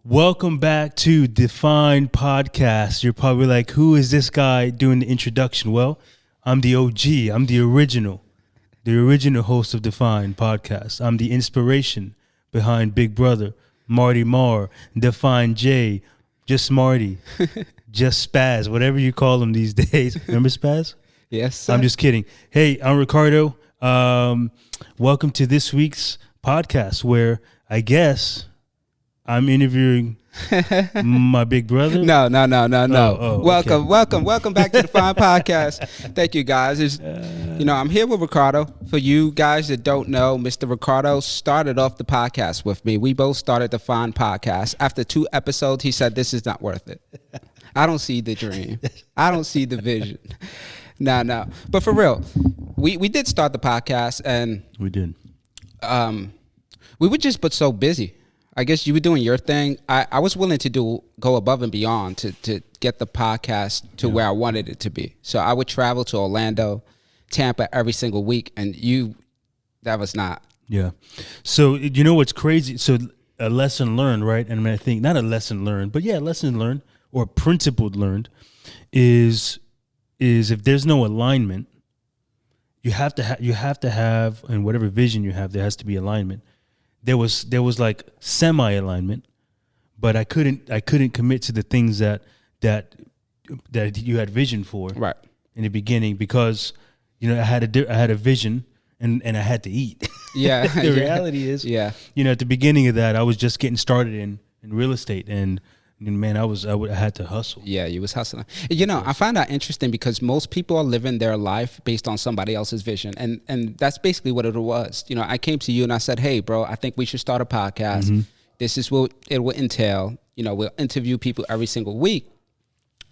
Welcome back to Deafine Podcast. You're probably like, who is this guy doing the introduction? Well, I'm the OG. I'm the original host of Deafine Podcast. I'm the inspiration behind Big Brother, Marty Marr, Deafine J, just Marty, just Spaz, whatever you call him these days. Remember Spaz? Yes, sir. I'm just kidding. Hey, I'm Ricardo. Welcome to this week's podcast where I guess I'm interviewing my big brother. No. Okay. Welcome back to the Fine Podcast. Thank you, guys. I'm here with Ricardo. For you guys that don't know, Mr. Ricardo started off the podcast with me. We both started the Fine Podcast. After 2 episodes, he said, "This is not worth it. I don't see the dream. I don't see the vision." No. But for real, we did start the podcast, and We did. We were just but so busy. I guess you were doing your thing. I was willing to go above and beyond to get the podcast to where I wanted it to be. So I would travel to Orlando, Tampa every single week, and that was not. Yeah. So you know what's crazy? So a lesson learned, right? And I think not a lesson learned, but yeah, a lesson learned or principle learned is if there's no alignment, you have to have, and whatever vision you have, there has to be alignment. There was like semi-alignment, but I couldn't commit to the things that you had vision for Right. in the beginning because I had a vision and I had to eat. Yeah. The reality is, Yeah. at the beginning of that, I was just getting started in real estate, and man, I had to hustle. Yeah, you was hustling. I find that interesting because most people are living their life based on somebody else's vision. And that's basically what it was. I came to you and I said, "Hey, bro, I think we should start a podcast. Mm-hmm. This is what it will entail. We'll interview people every single week."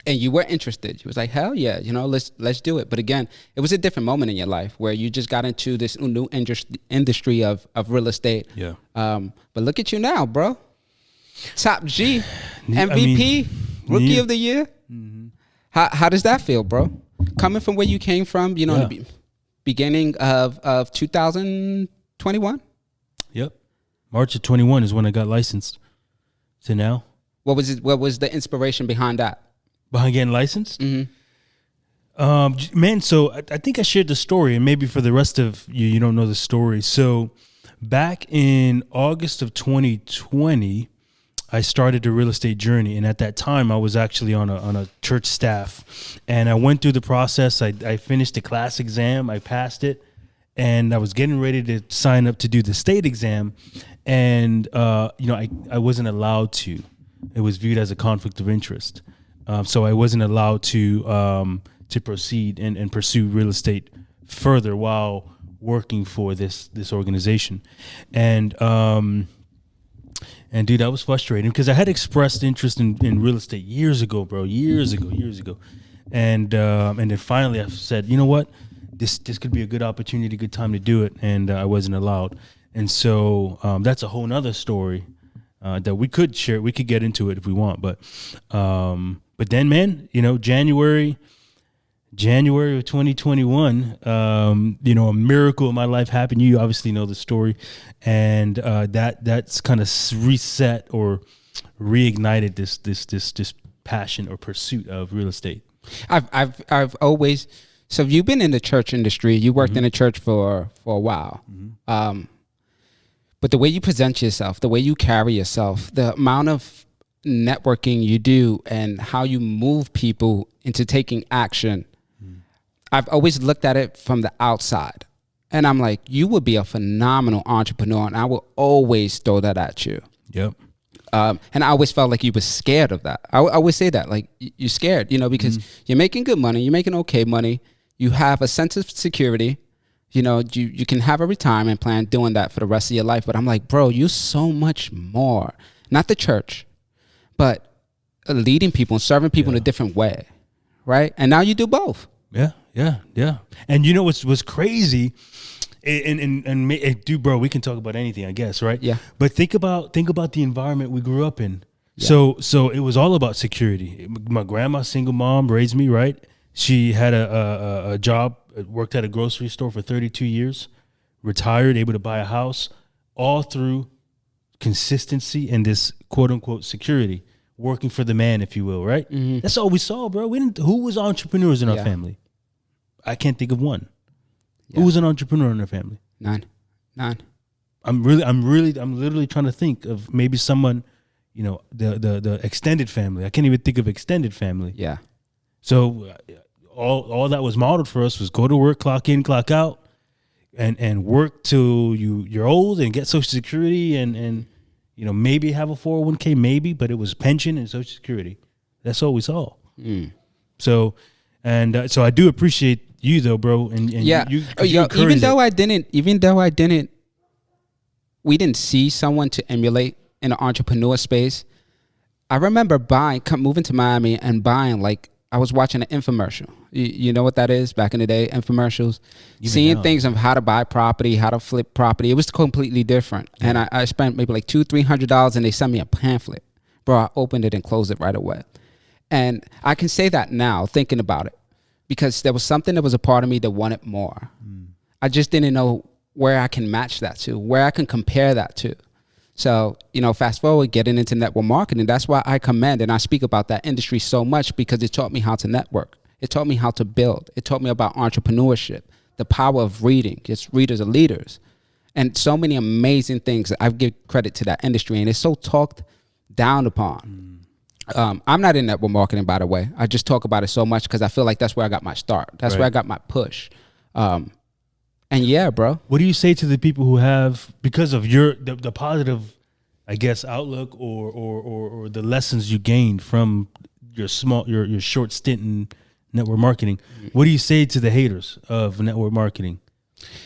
And you were interested. You was like, "Hell yeah, let's do it." But again, it was a different moment in your life where you just got into this new industry of real estate. Yeah. But look at you now, bro. Top G, MVP, Rookie of the Year. Mm-hmm. How does that feel, bro? Coming from where you came from, in the beginning of 2021. Yep. March of 21 is when I got licensed. To now. What was the inspiration behind that? Behind getting licensed? Mm-hmm. Man, so I think I shared the story, and maybe for the rest of you don't know the story. So back in August of 2020, I started the real estate journey, and at that time, I was actually on a church staff, and I went through the process. I finished the class exam, I passed it, and I was getting ready to sign up to do the state exam, and I wasn't allowed to. It was viewed as a conflict of interest, so I wasn't allowed to proceed and pursue real estate further while working for this organization, and dude, I was frustrated because I had expressed interest in real estate years ago, bro, years ago. And then finally I said, you know what, this could be a good opportunity, good time to do it. And I wasn't allowed. And so that's a whole nother story that we could share. We could get into it if we want. But then, man, January of 2021, a miracle in my life happened. You obviously know the story, and that's kind of reset or reignited this passion or pursuit of real estate. I've always. So you've been in the church industry. You worked in the church for a while. Mm-hmm. But the way you present yourself, the way you carry yourself, the amount of networking you do, and how you move people into taking action. I've always looked at it from the outside, and I'm like, you would be a phenomenal entrepreneur, and I will always throw that at you. Yep. And I always felt like you were scared of that. I always say that, like, you're scared, because you're making good money, you're making okay money, you have a sense of security, you can have a retirement plan doing that for the rest of your life. But I'm like, bro, you're so much more. Not the church, but leading people and serving people in a different way, right? And now you do both. Yeah. And you know what's crazy, and dude, bro, we can talk about anything, I guess, right? Yeah. But think about the environment we grew up in. Yeah. So it was all about security. My grandma, single mom, raised me, right? She had a job, worked at a grocery store for 32 years, retired, able to buy a house, all through consistency and this quote unquote security, working for the man, if you will, right? Mm-hmm. That's all we saw, bro. Who was entrepreneurs in our Yeah. family? I can't think of one. Yeah. Who was an entrepreneur in our family? None. I'm literally trying to think of maybe someone, you know, the extended family. I can't even think of extended family. Yeah. So all that was modeled for us was go to work, clock in, clock out, and work till you're old and get Social Security and you know, maybe have a 401k, maybe, but it was pension and Social Security. That's all we saw. So I do appreciate you though, bro. And Yeah. you even though I didn't, we didn't see someone to emulate in the entrepreneur space. I remember moving to Miami and buying, like, I was watching an infomercial. You know what that is back in the day, infomercials? Seeing things of how to buy property, how to flip property. It was completely different. Yeah. And I spent maybe like $200-$300 and they sent me a pamphlet. Bro, I opened it and closed it right away. And I can say that now, thinking about it, because there was something that was a part of me that wanted more. I just didn't know where I can match that to, where I can compare that to. So, you know, fast forward, getting into network marketing, that's why I commend and I speak about that industry so much, because it taught me how to network. It taught me how to build. It taught me about entrepreneurship, the power of reading. It's readers are leaders. And so many amazing things. I give credit to that industry, and it's so talked down upon. I'm not in network marketing, by the way. I just talk about it so much because I feel like that's where I got my start. That's where I got my push. And yeah, bro. What do you say to the people who have, because of the positive, I guess, outlook or the lessons you gained from your short stint in network marketing? What do you say to the haters of network marketing?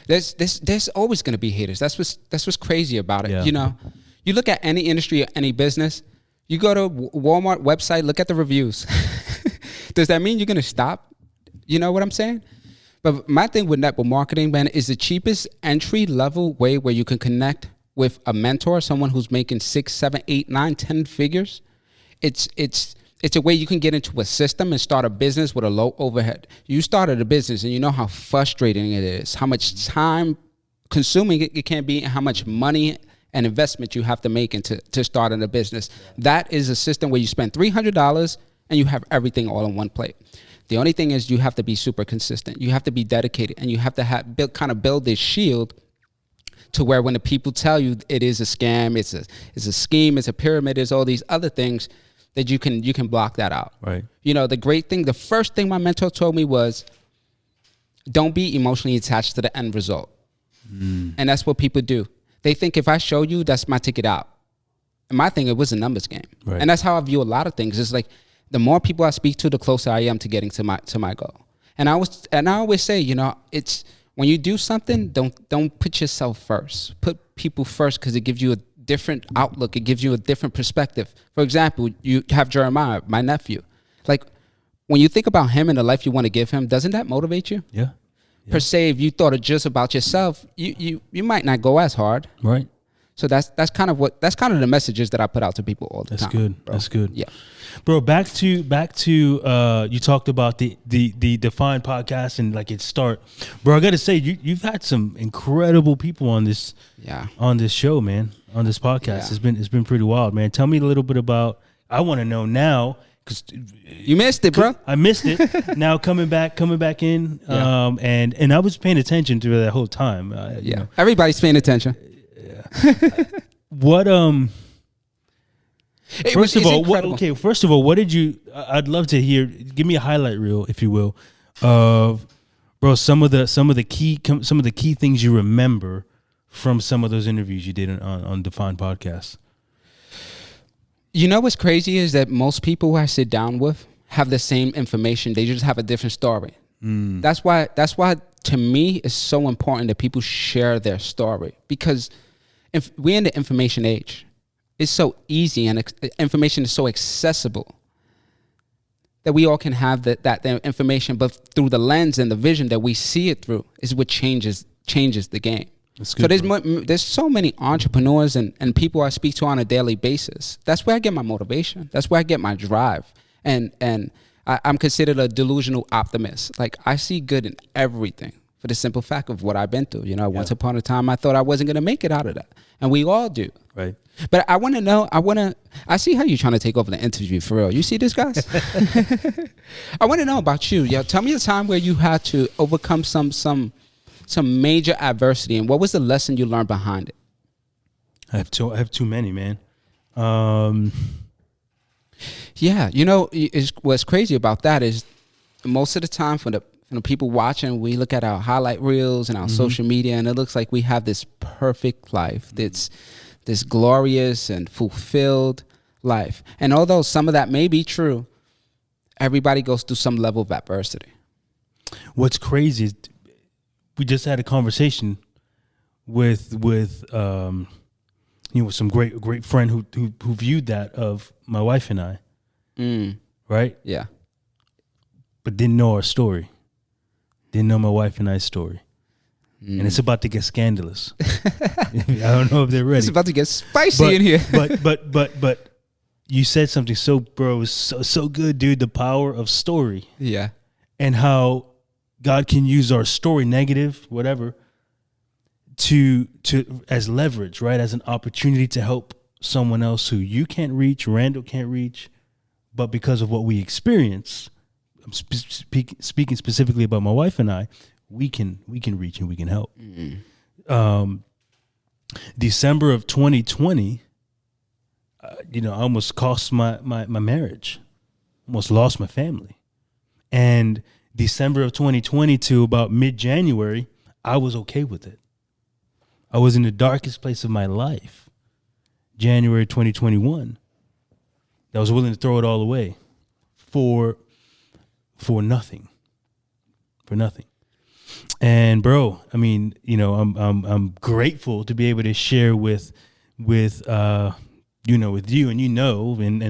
There's always going to be haters. That's what's crazy about it. Yeah. You know, you look at any industry, any business. You go to Walmart website, look at the reviews. Does that mean you're going to stop? You know what I'm saying? But my thing with network marketing, man, is the cheapest entry level way where you can connect with a mentor, someone who's making 6, 7, 8, 9, 10 figures. It's a way you can get into a system and start a business with a low overhead. You started a business and you know how frustrating it is, how much time consuming it can be, and how much money and investment you have to make to start in a business. That is a system where you spend $300 and you have everything all on one plate. The only thing is you have to be super consistent. You have to be dedicated, and you have to build this shield to where when the people tell you it is a scam, it's a scheme, it's a pyramid, it's all these other things, that you can block that out. Right. You know, the first thing my mentor told me was, don't be emotionally attached to the end result. And that's what people do. They think if I show you, that's my ticket out. And my thing, it was a numbers game. Right. And that's how I view a lot of things. It's like, the more people I speak to, the closer I am to getting to my goal. And I always say, you know, it's when you do something, don't put yourself first. Put people first, because it gives you a different outlook. It gives you a different perspective. For example, you have Jeremiah, my nephew. Like, when you think about him and the life you want to give him, doesn't that motivate you? Yeah. Per se, if you thought it just about yourself, you might not go as hard. Right. So that's kind of the messages that I put out to people all the time. That's good. Bro. That's good. Yeah. Bro, back to you talked about the Deafine podcast and like its start. Bro, I got to say you've had some incredible people on this show, man, on this podcast. Yeah. It's been pretty wild, man. Tell me a little bit about, I want to know now, cuz you missed it, bro. I missed it. Now coming back in and I was paying attention through that whole time. You know. Everybody's paying attention. What First of all, what did you? I'd love to hear. Give me a highlight reel, if you will, of bro some of the key things you remember from some of those interviews you did on Deafine podcast. You know what's crazy is that most people who I sit down with have the same information. They just have a different story. That's why to me it's so important that people share their story, because if we're in the information age, it's so easy and information is so accessible that we all can have that information, but through the lens and the vision that we see it through is what changes the game. That's good, so there's so many entrepreneurs and people I speak to on a daily basis. That's where I get my motivation. That's where I get my drive. And I'm considered a delusional optimist. Like, I see good in everything, for the simple fact of what I've been through. Once upon a time, I thought I wasn't going to make it out of that. And we all do. Right. But I want to know, I see how you're trying to take over the interview for real. You see this, guys? I want to know about you. Tell me a time where you had to overcome some major adversity, and what was the lesson you learned behind it? I have too many, man. Yeah, what's crazy about that is most of the time for the people watching, we look at our highlight reels and our social media, and it looks like we have this perfect life, this glorious and fulfilled life. And although some of that may be true, everybody goes through some level of adversity. What's crazy is we just had a conversation with some great friend who viewed that of my wife and I, right? Yeah. But didn't know our story. Didn't know my wife and I's story. And it's about to get scandalous. I don't know if they're ready. It's about to get spicy in here. but you said something so good, dude. The power of story. Yeah. And how God can use our story, negative, whatever, to as leverage, right? As an opportunity to help someone else who you can't reach, Randall can't reach, but because of what we experience, I'm speaking specifically about my wife and I, we can reach and we can help. December of 2020, I almost cost my marriage, almost lost my family. And December of 2020 to about mid-January, I was okay with it. I was in the darkest place of my life. January 2021, I was willing to throw it all away for nothing. For nothing. And bro, I mean, I'm grateful to be able to share with you and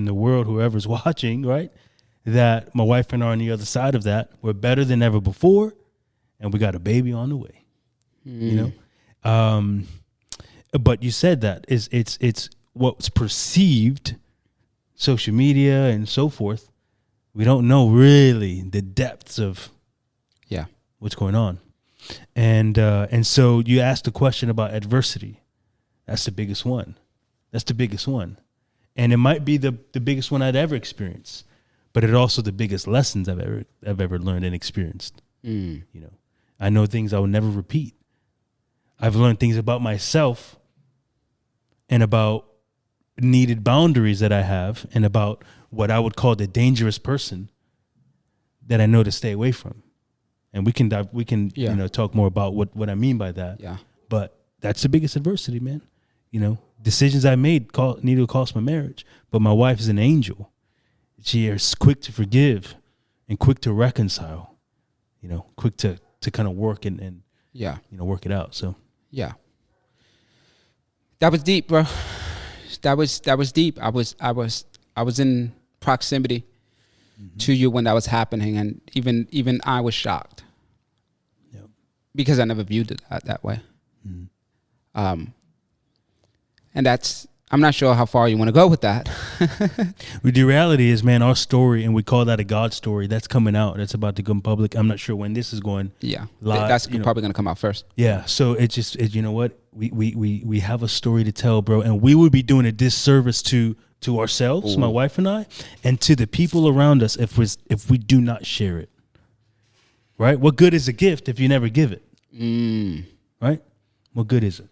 the world, whoever's watching, right? That my wife and I are on the other side of that. We're better than ever before, and we got a baby on the way. But you said that it's what's perceived, social media and so forth. We don't know really the depths of what's going on. And so you asked the question about adversity. That's the biggest one. And it might be the biggest one I'd ever experienced, but it's also the biggest lessons I've ever learned and experienced. I know things I will never repeat. I've learned things about myself and about needed boundaries that I have, and about what I would call the dangerous person that I know to stay away from. And we can talk more about what I mean by that. Yeah. But that's the biggest adversity, man. Decisions I made needed to cost my marriage. But my wife is an angel. She is quick to forgive and quick to reconcile. Quick to kind of work and work it out. So yeah. That was deep, bro. That was deep. I was in proximity to you when that was happening, and even I was shocked. Yep. Because I never viewed it that way. And I'm not sure how far you want to go with that. The reality is, man, our story, and we call that a God story, that's coming out. That's about to come public. I'm not sure when this is going. Yeah, live, that's probably going to come out first. Yeah, so you know what? We have a story to tell, bro, and we would be doing a disservice to ourselves, my wife and I, and to the people around us if we do not share it. Right? What good is a gift if you never give it? Right? What good is it?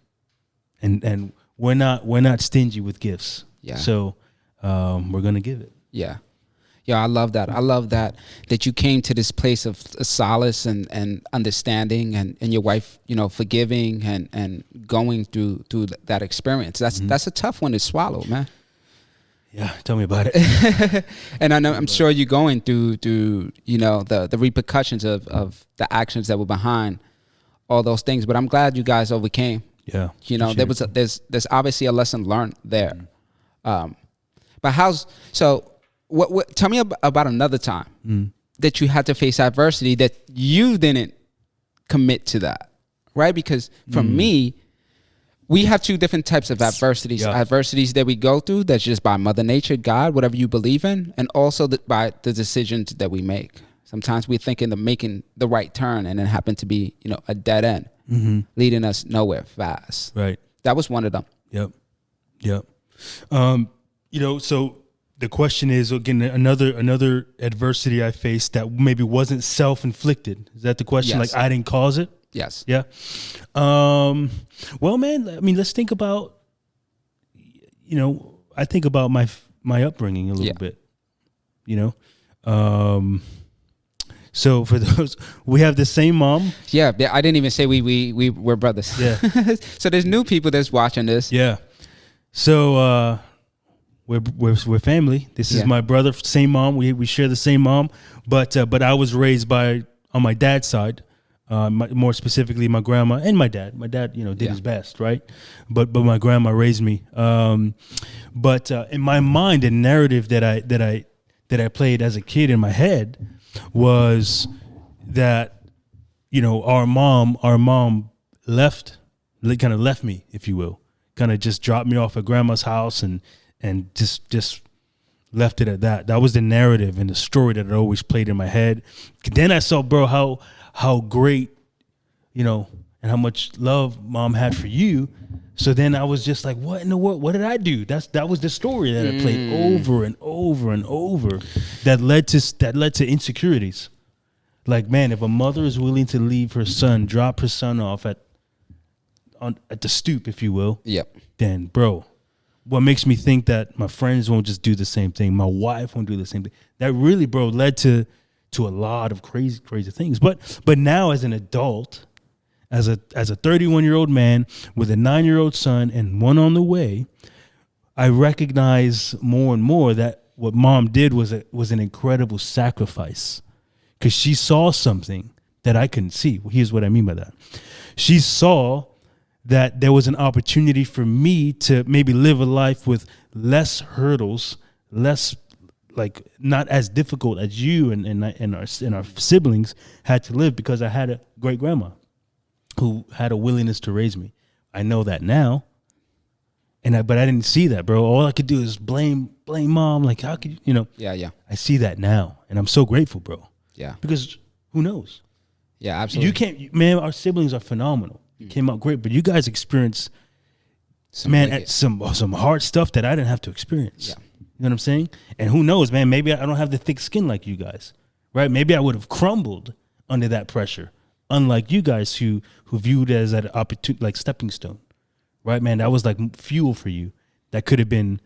And we're not stingy with gifts. Yeah. So we're gonna give it. Yeah. Yeah, I love that. I love that you came to this place of solace and understanding, and your wife, forgiving and going through that experience. That's a tough one to swallow, man. Yeah, tell me about it. And I'm sure you're going through the repercussions of the actions that were behind all those things. But I'm glad you guys overcame. Yeah, there's obviously a lesson learned there. But what tell me about another time that you had to face adversity that you didn't commit to that, right? Because for me, we have two different types of adversities. Yeah. Adversities that we go through that's just by Mother Nature, God, whatever you believe in, and also by the decisions that we make. Sometimes we're thinking of making the right turn, and it happened to be, a dead end, leading us nowhere fast. Right. That was one of them. Yep. So the question is, again, another adversity I faced that maybe wasn't self-inflicted. Is that the question? Yes. Like I didn't cause it? Yes. Yeah. Well, man, I mean, let's think about, I think about my upbringing a little bit, So for those, we have the same mom. Yeah, I didn't even say we were brothers. Yeah. So there's new people that's watching this. Yeah. So we're family. This is my brother, same mom. We share the same mom, but I was raised on my dad's side, more specifically my grandma and my dad. My dad, did his best, right? But my grandma raised me. But in my mind, the narrative that I played as a kid in my head was that, our mom left me, if you will, kind of just dropped me off at grandma's house and just left it at that. That was the narrative and the story that I always played in my head. Then I saw, bro, how great, and how much love mom had for you. So then I was just like, what in the world? What did I do? That was the story that I played over and over and over. That led to insecurities. Like, man, if a mother is willing to leave her son, drop her son off at the stoop, if you will, then, bro, what makes me think that my friends won't just do the same thing? My wife won't do the same thing. That really, bro, led to a lot of crazy things. But now as an adult, as a 31-year-old man with a 9-year-old son and one on the way, I recognize more and more that what mom did was an incredible sacrifice, because she saw something that I couldn't see. Well, here's what I mean by that. She saw that there was an opportunity for me to maybe live a life with less hurdles, less, like, not as difficult as you and our siblings had to live, because I had a great grandma who had a willingness to raise me. I know that now, but I didn't see that, bro. All I could do is blame mom. Like, how could you? Yeah. I see that now, and I'm so grateful, bro. Yeah. Because who knows? Yeah, absolutely. You can't, man. Our siblings are phenomenal. Came out great, but you guys experienced, some hard stuff that I didn't have to experience. Yeah. You know what I'm saying? And who knows, man? Maybe I don't have the thick skin like you guys, right? Maybe I would have crumbled under that pressure, unlike you guys who viewed it as an opportunity, like stepping stone, right, man? That was like fuel for you. That could have been,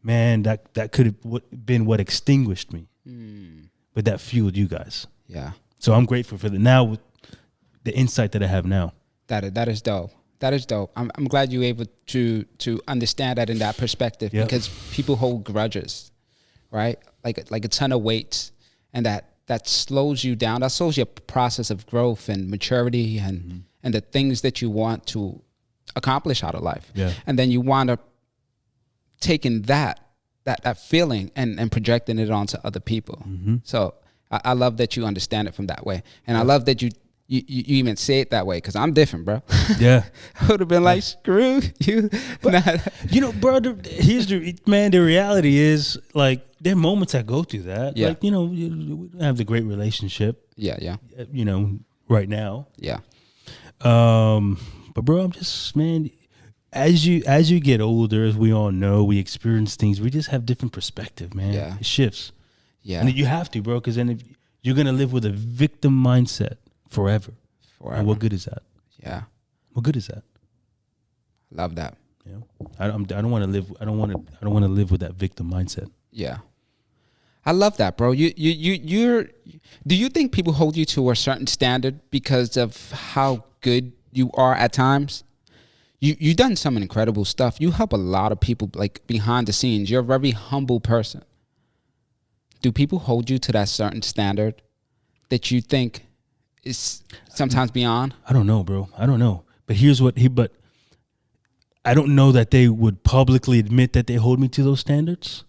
man. That could have been what extinguished me, but that fueled you guys. Yeah. So I'm grateful for with the insight that I have now. That is dope. That is dope. I'm glad you were able to understand that in that perspective, because people hold grudges, right? Like a ton of weights, and that slows you down. That slows your process of growth and maturity and the things that you want to accomplish out of life. Yeah. And then you wind up taking that feeling and projecting it onto other people. So I love that you understand it from that way, and I love that you even say it that way, because I'm different, bro. Yeah. I would have been like, screw you. But, bro, the reality is, like, there are moments I go through that. Yeah. Like, we don't have the great relationship. Yeah. Right now. Yeah. But, bro, I'm just, man, as you get older, as we all know, we experience things. We just have different perspective, man. Yeah. It shifts. Yeah. And you have to, bro, because then if you're going to live with a victim mindset forever. And what good is that? Yeah. What good is that? Love that. I don't want to live. I don't want to live with that victim mindset. Yeah. I love that, bro. Do you think people hold you to a certain standard because of how good you are at times? You've done some incredible stuff. You help a lot of people, like, behind the scenes. You're a very humble person. Do people hold you to that certain standard that you think is sometimes beyond? I don't know, bro. I don't know. But but I don't know that they would publicly admit that they hold me to those standards,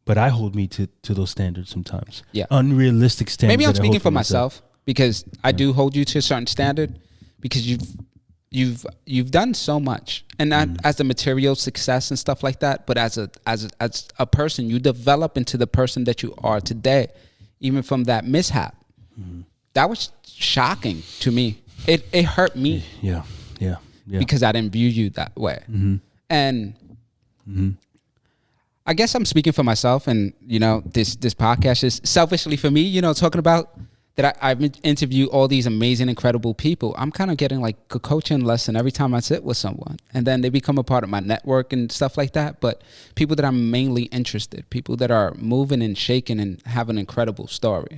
but I hold me to those standards sometimes. Yeah. Unrealistic standards. Maybe I'm speaking for myself, because I do hold you to a certain standard, because you've done so much, and not as the material success and stuff like that, but as a person, you develop into the person that you are today, even from that mishap. That was shocking to me. It hurt me. Yeah. Because I didn't view you that way. And I guess I'm speaking for myself, and this podcast is selfishly for me, talking about that I've interviewed all these amazing, incredible people. I'm kind of getting like a coaching lesson every time I sit with someone, and then they become a part of my network and stuff like that. But people that are mainly interested, people that are moving and shaking and have an incredible story.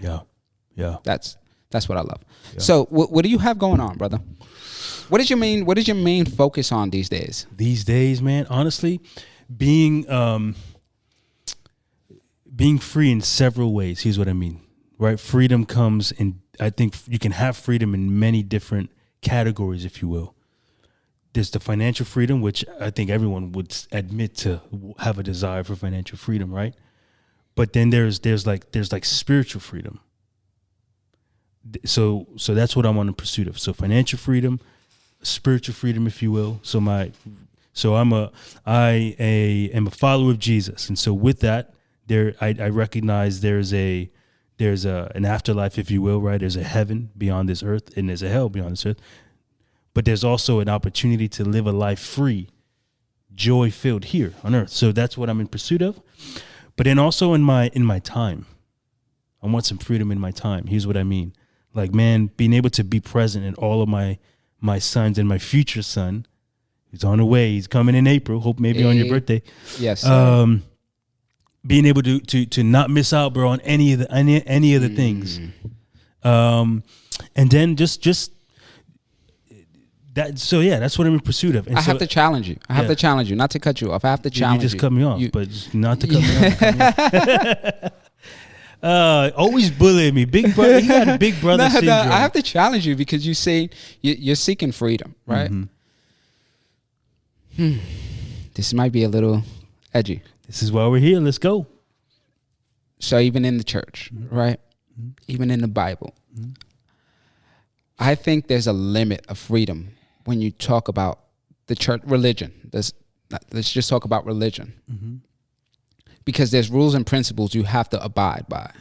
Yeah. That's what I love. Yeah. So what do you have going on, brother? What is your main focus on these days? These days, man, honestly, being free in several ways. Here's what I mean. Right? Freedom comes in, I think you can have freedom in many different categories, if you will. There's the financial freedom, which I think everyone would admit to have a desire for financial freedom, right? But then there's like spiritual freedom. So that's what I'm on the pursuit of. So financial freedom, spiritual freedom, if you will. I am a follower of Jesus. And so with that, I recognize there's an afterlife, if you will, right? There's a heaven beyond this earth, and there's a hell beyond this earth. But there's also an opportunity to live a life free, joy-filled here on earth. So that's what I'm in pursuit of. But then also in my time, I want some freedom in my time. Here's what I mean. Like, man, being able to be present in all of my sons and my future son, he's on the way. He's coming in April. Hope maybe on your birthday. Yes. Being able to not miss out, bro, on any of the things, and then just that. So yeah, that's what I'm in pursuit of. And I have to challenge you. I have to challenge you, not to cut you off. I have to challenge you. You just cut me off, but not to cut me off. Always bullying me, big brother. You got a big brother syndrome. No, I have to challenge you because you say you're seeking freedom, right? This might be a little edgy. This is why we're here. Let's go. So even in the church, right? Even in the Bible, I think there's a limit of freedom when you talk about the church religion. Let's just talk about religion. Because there's rules and principles you have to abide by.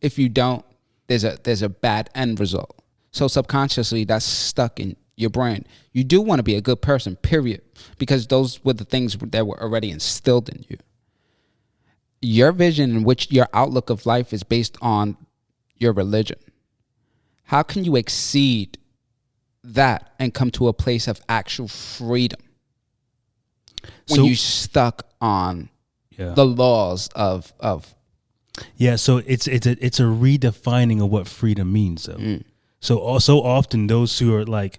If you don't, there's a bad end result. So subconsciously, that's stuck in your brain. You do want to be a good person, period, because those were the things that were already instilled in you. Your vision in which your outlook of life is based on your religion. How can you exceed that and come to a place of actual freedom when you're stuck on the laws of so it's a redefining of what freedom means, though. So often those who are like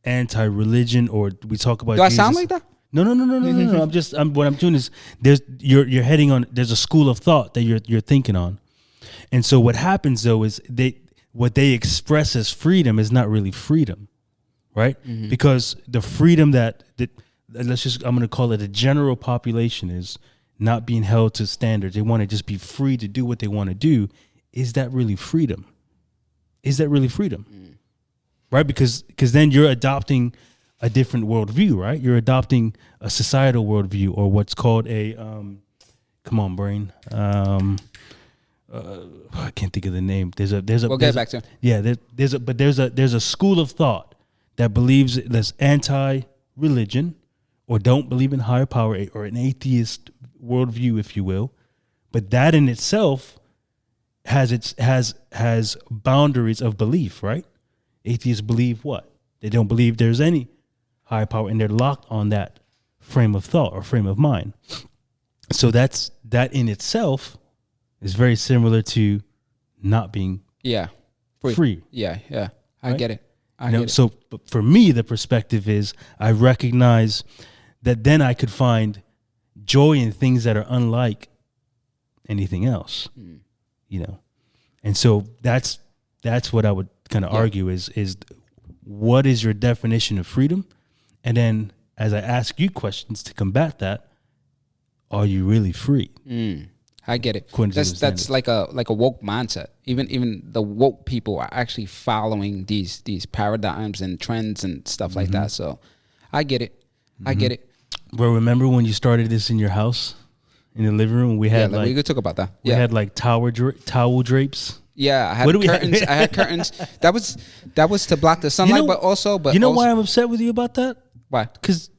anti-religion, or we talk about do I Jesus, sound like that? No. What I'm doing is you're heading on. There's a school of thought that you're thinking on, and so what happens though is what they express as freedom is not really freedom, right? Because the freedom that I'm going to call it a general population is not being held to standards. They want to just be free to do what they want to do. Is that really freedom? Right? Because then you're adopting a different worldview, right? You're adopting a societal worldview, or what's called a, come on, brain. I can't think of the name. We'll get back to it. Yeah, there's a school of thought that believes that's anti-religion, or don't believe in higher power, or an atheist worldview, if you will. But that in itself has boundaries of belief, right? Atheists believe what? They don't believe there's any higher power, and they're locked on that frame of thought or frame of mind. So that in itself is very similar to not being free. Yeah. I get it. So for me, the perspective is I recognize that then I could find joy in things that are unlike anything else, And so that's what I would kind of argue is what is your definition of freedom? And then as I ask you questions to combat that, are you really free? I get it. That's like a woke mindset. Even the woke people are actually following these paradigms and trends and stuff like that. So I get it. I get it. Bro, remember when you started this in your house, in the living room? We had we could talk about that. We had like towel drapes Yeah, I What had do we have? curtains. I had curtains. That was to block the sunlight, but also why I'm upset with you about that? Why? Because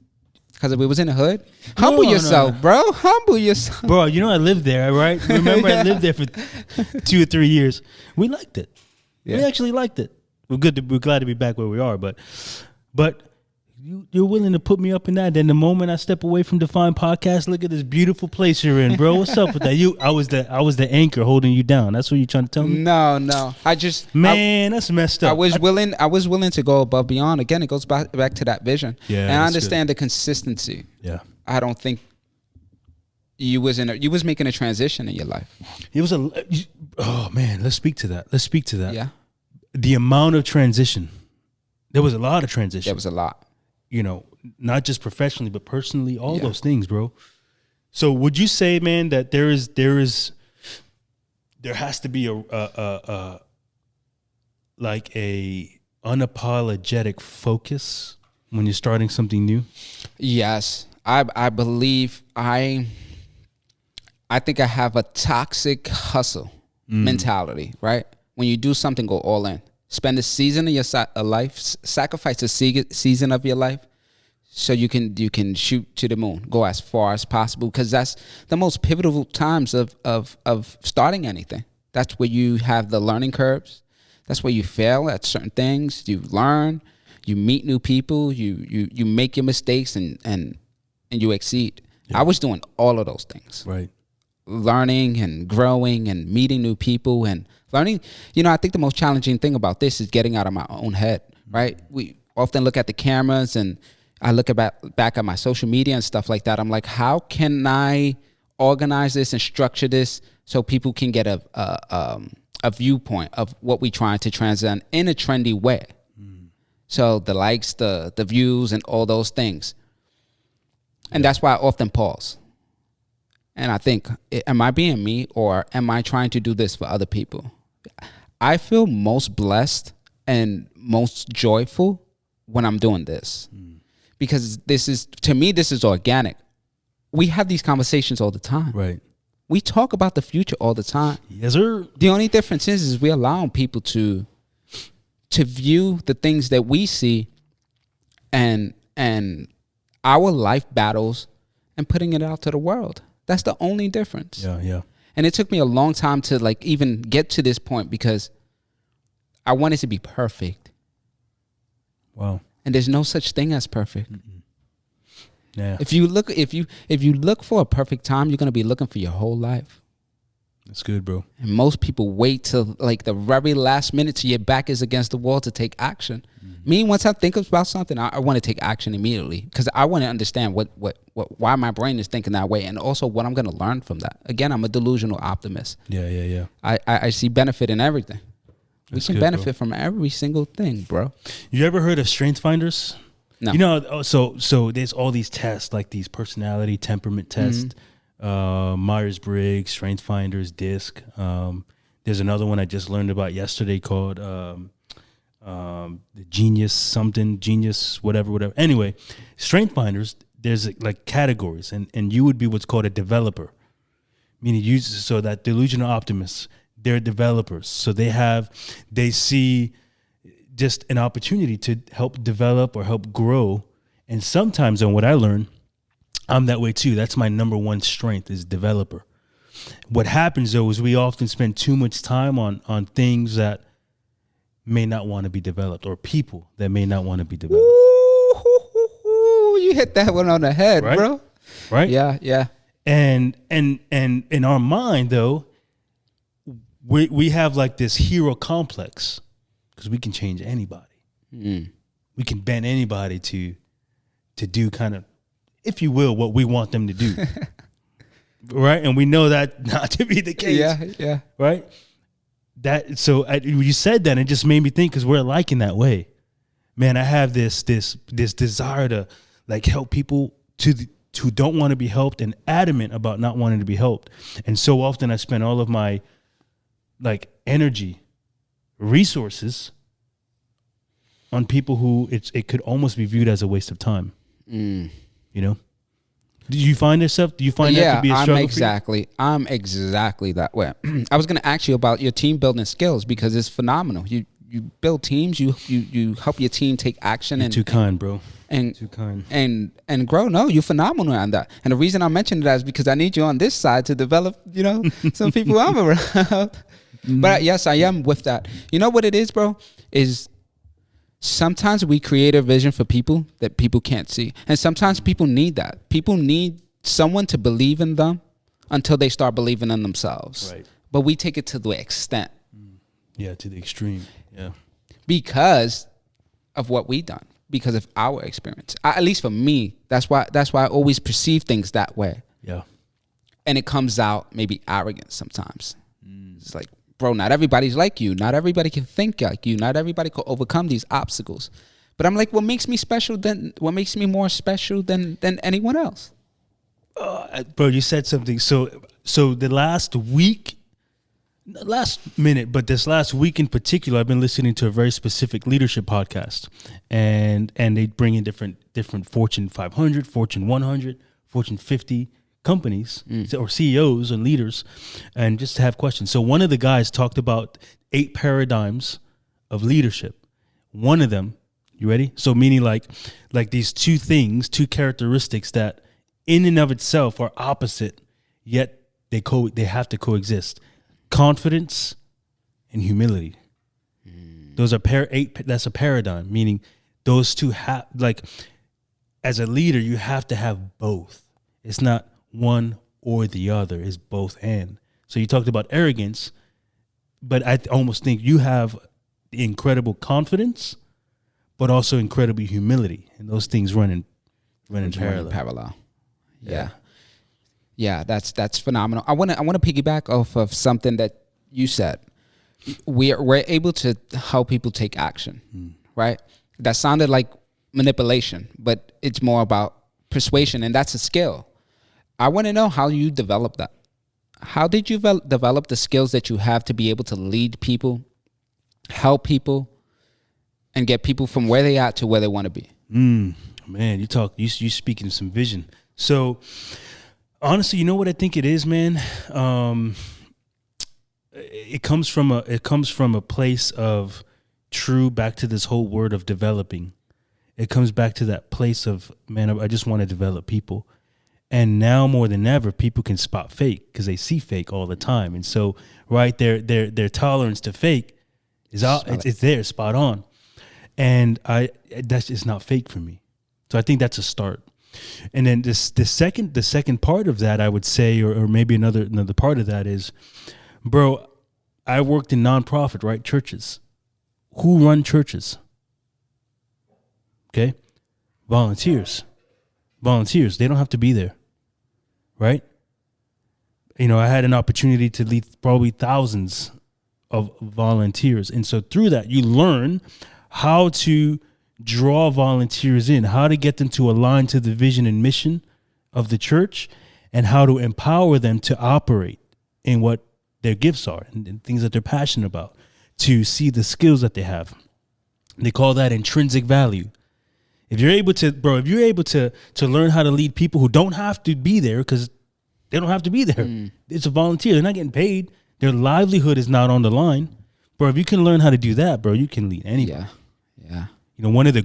we was in the hood. Humble yourself, bro. Humble yourself, bro. I lived there, right? Remember, I lived there for 2 or 3 years. We liked it. Yeah. We actually liked it. We're glad to be back where we are, but you're willing to put me up in that. Then the moment I step away from Deafine Podcast, look at this beautiful place you're in, bro. What's up with that? I was the anchor holding you down. That's what you're trying to tell me? No. That's messed up. I was willing to go above beyond. Again, it goes back to that vision. Yeah, and I understand the consistency. Yeah. I don't think you was making a transition in your life. It was oh man, let's speak to that. Yeah. The amount of transition. There was a lot of transition. There was a lot. Not just professionally, but personally, all those things, bro. So would you say, man, that there has to be a unapologetic focus when you're starting something new? Yes. I believe I think I have a toxic hustle mentality, right? When you do something, go all in. Spend a season of your life, sacrifice a season of your life so you can shoot to the moon, go as far as possible, because that's the most pivotal times of starting anything. That's where you have the learning curves. That's where you fail at certain things. You learn, you meet new people, you make your mistakes and you exceed. Yeah. I was doing all of those things. Right. Learning and growing and meeting new people and learning. I think the most challenging thing about this is getting out of my own head, right? We often look at the cameras and I look back at my social media and stuff like that. I'm like, how can I organize this and structure this so people can get a viewpoint of what we're trying to transcend in a trendy way? So the likes, the views, and all those things. And that's why I often pause. And I think, am I being me or am I trying to do this for other people? I feel most blessed and most joyful when I'm doing this. Because to me, this is organic. We have these conversations all the time. Right. We talk about the future all the time. Yes, sir. The only difference is we allow people to view the things that we see and our life battles and putting it out to the world. That's the only difference. Yeah. And it took me a long time to even get to this point because I wanted to be perfect. Wow. And there's no such thing as perfect. Mm-mm. Yeah. If you look for a perfect time, you're gonna be looking for your whole life. That's good, bro. And most people wait till the very last minute till your back is against the wall to take action. Me, once I think about something, I want to take action immediately because I want to understand why my brain is thinking that way and also what I'm going to learn from that. Again, I'm a delusional optimist. Yeah. I see benefit in everything. That's we can good, benefit bro. from every single thing, bro. You ever heard of strength finders? No. So there's all these tests, like these personality temperament tests, Myers-Briggs, strength finders, DISC. There's another one I just learned about yesterday called the genius, whatever. Anyway, strength finders, there's like categories, and you would be what's called a developer, meaning so that delusional optimists, they're developers. So they see just an opportunity to help develop or help grow. And sometimes, and what I learned, I'm that way too. That's my number one strength is developer. What happens though is we often spend too much time on things that may not want to be developed or people that may not want to be developed. Ooh, you hit that one on the head, right? Bro. Right? Yeah. And in our mind though, we have like this hero complex because we can change anybody. We can bend anybody to do kind of, if you will, what we want them to do. Right? And we know that not to be the case. Yeah. Right? You said that and it just made me think because we're alike in that way. Man, I have this desire to like help people who don't want to be helped and adamant about not wanting to be helped. And so often I spend all of my like energy, resources on people who it could almost be viewed as a waste of time. You know? Do you find yourself? Do you find that to be a struggle? I'm exactly that way. I was going to ask you about your team building skills because it's phenomenal. You build teams. You help your team take action. You're too kind, bro. And too kind. And grow. No, you're phenomenal on that. And the reason I mentioned that is because I need you on this side to develop, some people I'm around. Mm-hmm. But yes, I am with that. You know what it is, bro? Is sometimes we create a vision for people that people can't see. And sometimes people need that. People need someone to believe in them until they start believing in themselves. Right. But we take it to the extent. Yeah, to the extreme. Yeah. Because of what we've done. Because of our experience. At least for me, that's why I always perceive things that way. Yeah. And it comes out maybe arrogant sometimes. It's like, bro, not everybody's like you. Not everybody can think like you. Not everybody can overcome these obstacles. But I'm like, what makes me more special than anyone else? Bro, you said something. So the last minute, but this last week in particular, I've been listening to a very specific leadership podcast, and they bring in different Fortune 500, Fortune 100, Fortune 50 companies or CEOs and leaders, and just to have questions. So one of the guys talked about 8 paradigms of leadership. One of them, you ready? So meaning like these two characteristics that in and of itself are opposite, yet they have to coexist. Confidence and humility. Those are that's a paradigm, meaning those two have, as a leader, you have to have both. It's not one or the other, it's both and. So you talked about arrogance, but I almost think you have incredible confidence, but also incredible humility, and those things run in parallel. Yeah, that's phenomenal. I want to piggyback off of something that you said. We're able to help people take action, right? That sounded like manipulation, but it's more about persuasion, and that's a skill. I want to know how you developed that. How did you develop the skills that you have to be able to lead people, help people, and get people from where they are to where they want to be? Man, you speaking some vision. So honestly, you know what I think it is, man? It comes from a place of true, back to this whole word of developing. It comes back to that place of, man, I just want to develop people. And now more than ever, people can spot fake because they see fake all the time. And so right there, their tolerance to fake is out. It's there, spot on. And that's just not fake for me. So I think that's a start. And then the second part of that, I would say, or maybe another part of that is, bro, I worked in nonprofit, right? Churches. Who run churches? Okay? Volunteers. They don't have to be there, right? I had an opportunity to lead probably thousands of volunteers. And so through that, you learn how to draw volunteers in, how to get them to align to the vision and mission of the church, and how to empower them to operate in what their gifts are and things that they're passionate about, to see the skills that they have. They call that intrinsic value. If you're able to learn how to lead people who don't have to be there, because they don't have to be there. It's a volunteer. They're not getting paid. Their livelihood is not on the line. Bro, if you can learn how to do that, bro, you can lead anybody. Yeah. One of the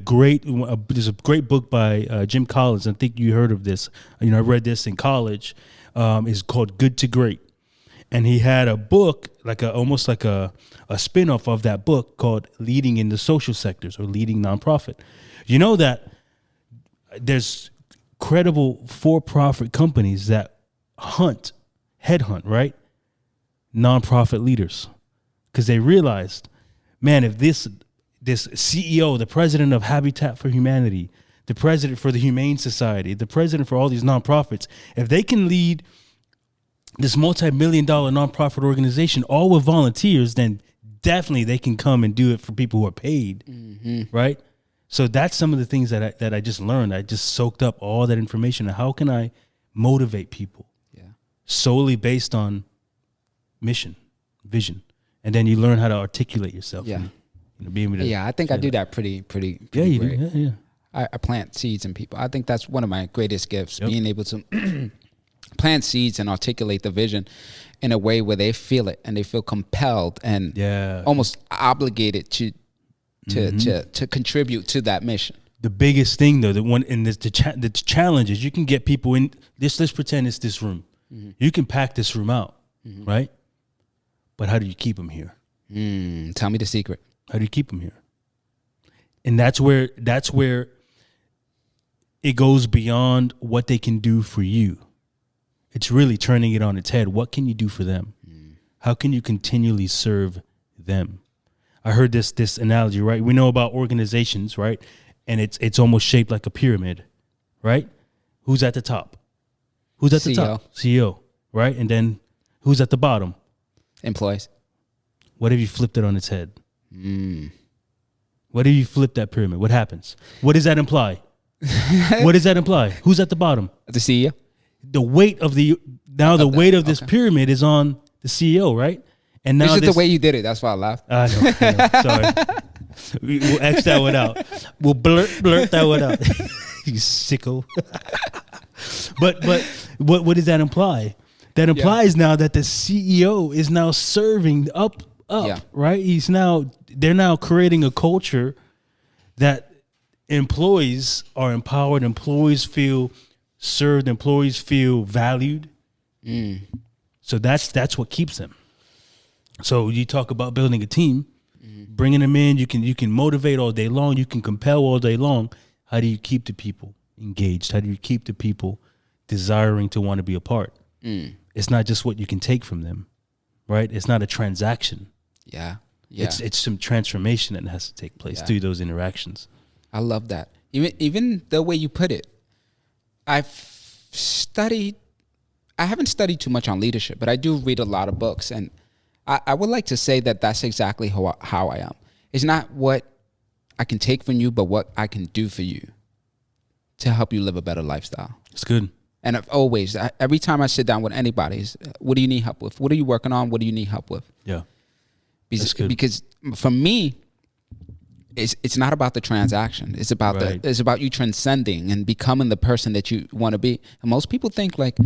there's a great book by Jim Collins. I think you heard of this. I read this in college. It's called Good to Great. And he had a book, almost like a spin-off of that book called Leading in the Social Sectors, or Leading Nonprofit. You know that there's credible for-profit companies that headhunt, right? Nonprofit leaders. Because they realized, man, if this CEO, the president of Habitat for Humanity, the president for the Humane Society, the president for all these nonprofits, if they can lead this multi-million-dollar nonprofit organization all with volunteers, then definitely they can come and do it for people who are paid, right? So that's some of the things that I just learned. I just soaked up all that information. How can I motivate people solely based on mission, vision, and then you learn how to articulate yourself. Yeah. And be able to I think I do that pretty yeah, you great. do. Yeah. I plant seeds in people. I think that's one of my greatest gifts, being able to plant seeds and articulate the vision in a way where they feel it and they feel compelled and almost obligated to contribute to that mission. The biggest thing, though, the challenge is you can get people in this. Let's pretend it's this room. You can pack this room out, right? But how do you keep them here? Tell me the secret. How do you keep them here? And that's where it goes beyond what they can do for you. It's really turning it on its head. What can you do for them? How can you continually serve them? I heard this analogy, right? We know about organizations, right? And it's almost shaped like a pyramid, right? Who's at the top? Who's at the top? CEO, right? And then who's at the bottom? Employees. What if you flipped it on its head? What if you flip that pyramid? What happens? What does that imply? What does that imply? Who's at the bottom? The CEO. The weight of weight of this pyramid is on the CEO, right? And now it's just the way you did it. That's why I laughed. I know. Sorry. We'll X that one out. We'll blurt that one out. You sicko. But what does that imply? That implies now that the CEO is now serving up, right? They're now creating a culture that employees are empowered, employees feel served, employees feel valued. So that's what keeps them. So you talk about building a team, bringing them in. You can motivate all day long. You can compel all day long. How do you keep the people engaged? How do you keep the people desiring to want to be a part? It's not just what you can take from them, right? It's not a transaction. Yeah. It's some transformation that has to take place through those interactions. I love that. Even the way you put it. I haven't studied too much on leadership, but I do read a lot of books, and I would like to say that that's exactly how I am. It's not what I can take from you, but what I can do for you to help you live a better lifestyle. It's good. And I've always, every time I sit down with anybody, what do you need help with? What are you working on? What do you need help with? Yeah. Because for me, it's not about the transaction. It's about it's about you transcending and becoming the person that you want to be. And most people think like,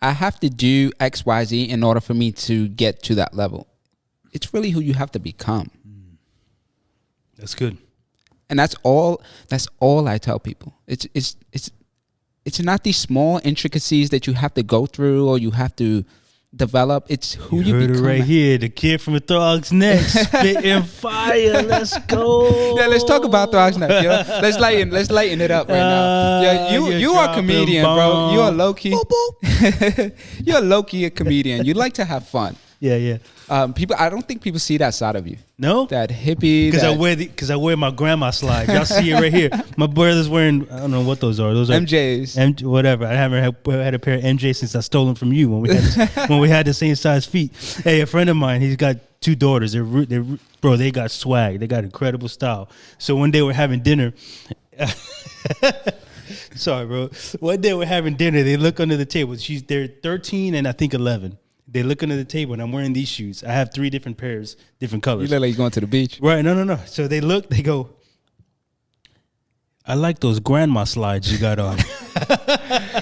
I have to do X, Y, Z in order for me to get to that level. It's really who you have to become. That's good. And that's all I tell people. It's not these small intricacies that you have to go through or you have to develop. It's who you heard become. It right here, the kid from the Throg's Neck, spitting fire. Let's go. Yeah, let's talk about Throg's Neck. Yo. Let's lighten it up right now. Yeah, you are a comedian, bro. You are low key. You're low key a comedian. You like to have fun. Yeah. I don't think people see that side of you. No, that hippie. Because I wear my grandma slides. Y'all see it right here. My brother's wearing, I don't know what those are. Those are MJs. Whatever. I haven't had a pair of MJs since I stole them from you when we had the same size feet. Hey, a friend of mine, he's got 2 daughters. They got swag. They got incredible style. So one day we're having dinner. Sorry, bro. One day we're having dinner. They look under the table. They're 13 and I think 11. They look under the table, and I'm wearing these shoes. I have 3 different pairs, different colors. You look like you're going to the beach. Right, no. So they look, they go, I like those grandma slides you got on.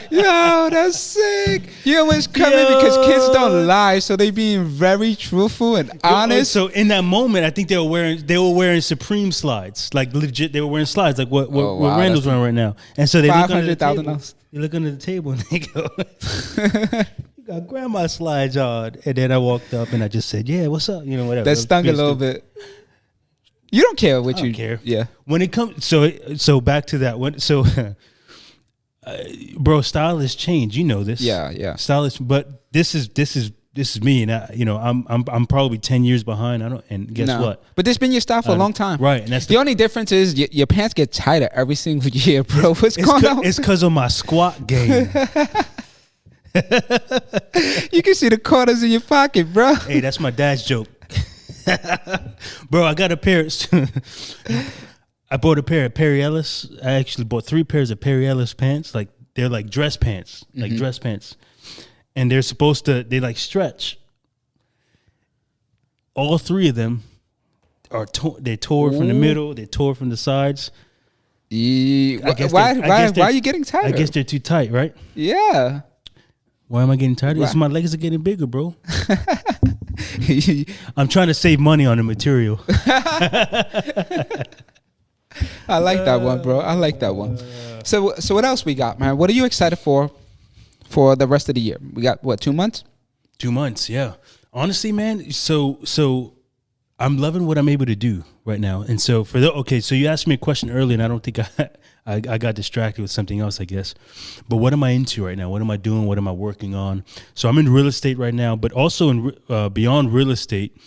Yo, that's sick. You always come in because kids don't lie, so they being very truthful and honest. So in that moment, I think they were wearing Supreme slides, like legit. They were wearing slides, like what Randall's wearing right now. And so they look under the table. They look under the table and they go, "You got grandma slides on." And then I walked up and I just said, "Yeah, what's up?" You know, whatever. That stung a little bit. You don't care what you care. Yeah. When it comes, so back to that. Bro, style has changed. You know this. Yeah. Style is, but this is me, and I'm probably 10 years behind. And guess what? But this been your style for a long time, right? And that's the only difference is your pants get tighter every single year, bro. What's going on? It's because of my squat game. You can see the quarters in your pocket, bro. Hey, that's my dad's joke. Bro, I got a pair. I bought a pair of Perry Ellis. I actually bought 3 pairs of Perry Ellis pants. Like they're like dress pants, like dress pants, and they're supposed to. They like stretch. All 3 of them are they tore from the middle. They tore from the sides. Why are you getting tighter? I guess they're too tight, right? Yeah. Why am I getting tighter? Why? It's my legs are getting bigger, bro. I'm trying to save money on the material. I like that one, bro. I like that one. So what else we got, man? What are you excited for the rest of the year? We got what, 2 months? 2 months, yeah. Honestly, man, so I'm loving what I'm able to do right now. And so so you asked me a question earlier, and I don't think I got distracted with something else, I guess. But what am I into right now? What am I doing? What am I working on? So I'm in real estate right now, but also in beyond real estate,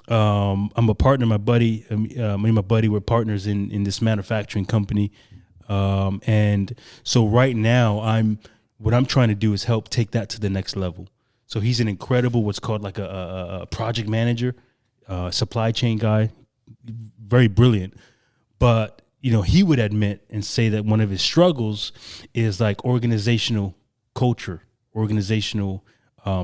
I'm a partner. My buddy, me and my buddy, we're partners in this manufacturing company. And so right now, what I'm trying to do is help take that to the next level. So he's an incredible, what's called like a project manager, supply chain guy, very brilliant. But, he would admit and say that one of his struggles is like organizational culture, organizational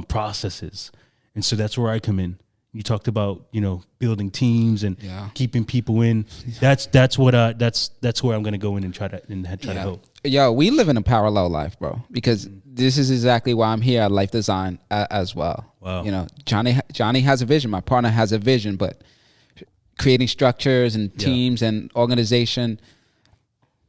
processes. And so that's where I come in. You talked about, building teams and keeping people in. That's where I'm going to go in and try to help. Yo, we live in a parallel life, bro, because this is exactly why I'm here at Life Design as well. Wow. Johnny has a vision. My partner has a vision, but creating structures and teams and organization,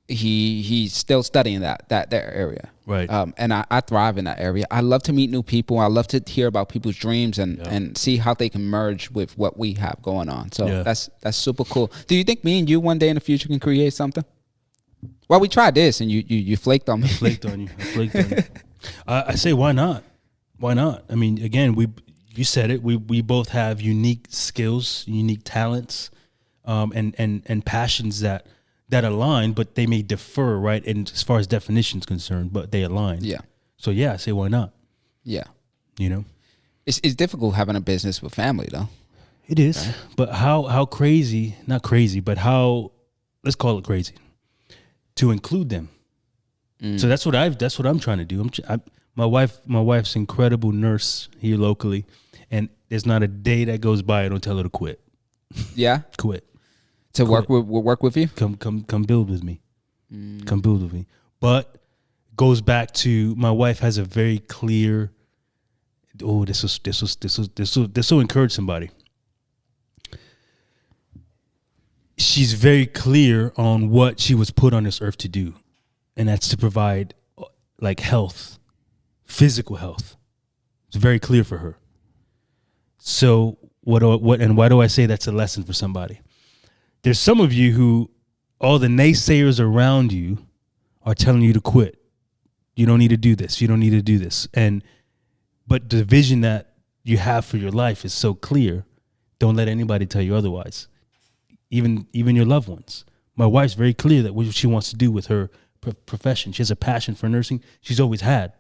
he's still studying that area. Right. And I thrive in that area. I love to meet new people. I love to hear about people's dreams and see how they can merge with what we have going on. So that's super cool. Do you think me and you one day in the future can create something? Well, we tried this and you flaked on me. I flaked on you. I say, why not? Why not? I mean, again, you said it. We both have unique skills, unique talents, and passions that align, but they may differ, right? And as far as definitions concerned, but they align. Yeah. So I say, why not? Yeah. It's difficult having a business with family, though. It is, right? But how crazy? Not crazy, but how? Let's call it crazy. To include them. So that's what I'm trying to do. My wife's incredible nurse here locally, and there's not a day that goes by I don't tell her to quit. Yeah, quit. To work with you. Come build with me. Come build with me. But goes back to my wife has a very clear. Oh, this will encourage somebody. She's very clear on what she was put on this earth to do, and that's to provide like health, physical health. It's very clear for her. So what and why do I say that's a lesson for somebody? There's some of you who all the naysayers around you are telling you to quit. You don't need to do this. You don't need to do this. But the vision that you have for your life is so clear. Don't let anybody tell you otherwise. Even your loved ones. My wife's very clear that what she wants to do with her profession. She has a passion for nursing. She's always had.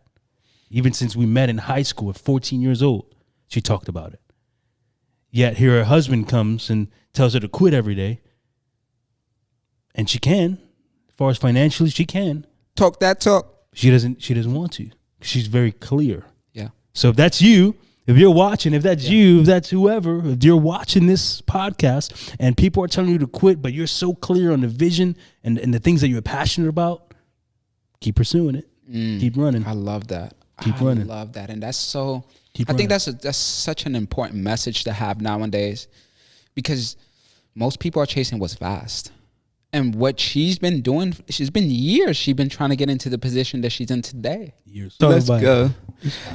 Even since we met in high school at 14 years old, she talked about it. Yet here her husband comes and tells her to quit every day. And she can. As far as financially, she can. Talk that talk. She doesn't want to. She's very clear. Yeah. So if that's you, if you're watching, if that's you, if that's whoever, if you're watching this podcast and people are telling you to quit, but you're so clear on the vision and the things that you're passionate about, keep pursuing it. Keep running. I love that. Keep running. I love that. And that's so, keep I running. think that's such an important message to have nowadays, because most people are chasing what's fast. And what she's been doing, she's been years, she's been trying to get into the position that she's in today. Years. Let's go.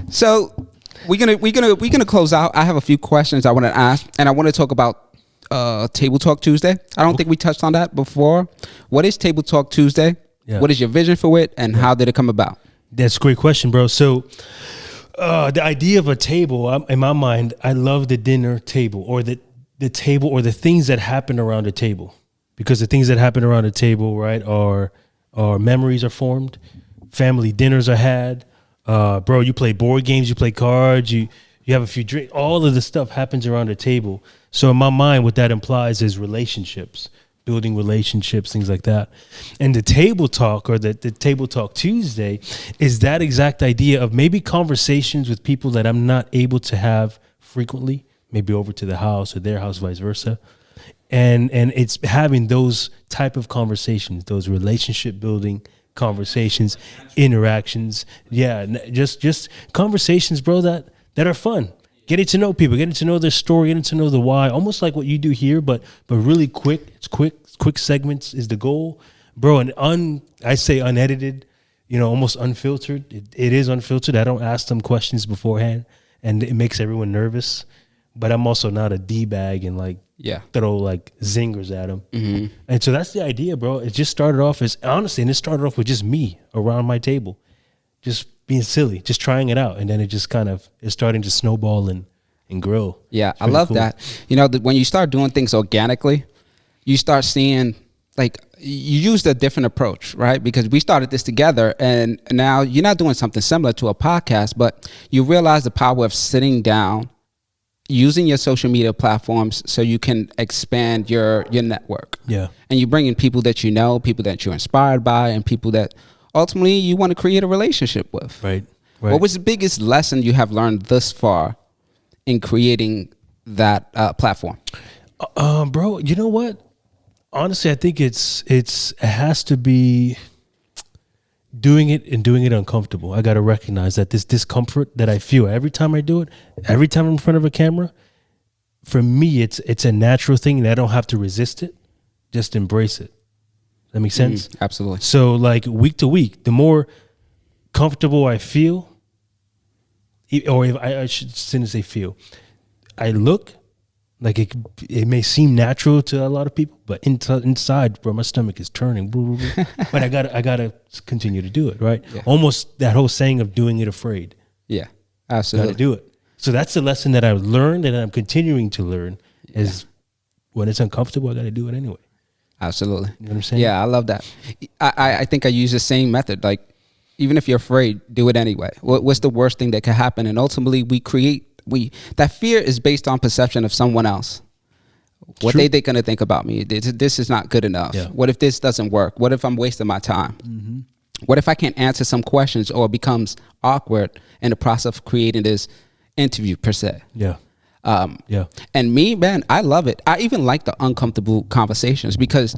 So we're gonna close out. I have a few questions I want to ask, and I want to talk about Table Talk Tuesday. I don't think we touched on that before. What is Table Talk Tuesday? Yeah. What is your vision for it, and how did it come about? That's a great question, bro. So the idea of a table, in my mind, I love the dinner table, or the table, or the things that happen around a table. Because the things that happen around the table, right, are memories are formed, family dinners are had. Bro, you play board games, you play cards, you have a few drinks. All of the stuff happens around the table. So in my mind, what that implies is relationships, building relationships, things like that. And the table talk, or the Table Talk Tuesday, is that exact idea of maybe conversations with people that I'm not able to have frequently, maybe over to the house or their house, vice versa. and it's having those type of conversations, those relationship building conversations, interactions. Yeah, just conversations, bro, that are fun. Getting to know people, getting to know their story, getting to know the why, almost like what you do here, but really quick. It's quick segments is the goal, bro. And I say unedited, almost unfiltered. It is unfiltered. I don't ask them questions beforehand, and it makes everyone nervous. But I'm also not a D-bag and throw like zingers at them. Mm-hmm. And so that's the idea, bro. It just started off as, honestly, and it started off with just me around my table, just being silly, just trying it out. And then it just kind of is starting to snowball and grow. Yeah, I love cool. that. When you start doing things organically, you start seeing, you used a different approach, right? Because we started this together, and now you're not doing something similar to a podcast, but you realize the power of sitting down, using your social media platforms so you can expand your network. Yeah. And you bring in people that you know, people that you're inspired by, and people that ultimately you want to create a relationship with. Right. What was the biggest lesson you have learned thus far in creating that platform? Bro, you know what? Honestly, I think it has to be doing it uncomfortable. I got to recognize that this discomfort that I feel every time I do it, every time I'm in front of a camera, for me, it's a natural thing, and I don't have to resist it. Just embrace it. That makes sense? Absolutely. So week to week, the more comfortable I feel, or if I shouldn't say feel, I look like it may seem natural to a lot of people, but inside, bro, my stomach is turning. But I gotta continue to do it, right? Yeah. Almost that whole saying of doing it afraid. Yeah, absolutely. Gotta do it. So that's the lesson that I've learned, and I'm continuing to learn. Is when it's uncomfortable, I gotta do it anyway. Absolutely. You know what I'm saying? Yeah, I love that. I think I use the same method. Even if you're afraid, do it anyway. What's the worst thing that could happen? And ultimately, that fear is based on perception of someone else. What they gonna think about me? This is not good enough. Yeah. What if this doesn't work? What if I'm wasting my time? Mm-hmm. What if I can't answer some questions, or it becomes awkward in the process of creating this interview per se? Yeah. And me, man, I love it. I even like the uncomfortable conversations, because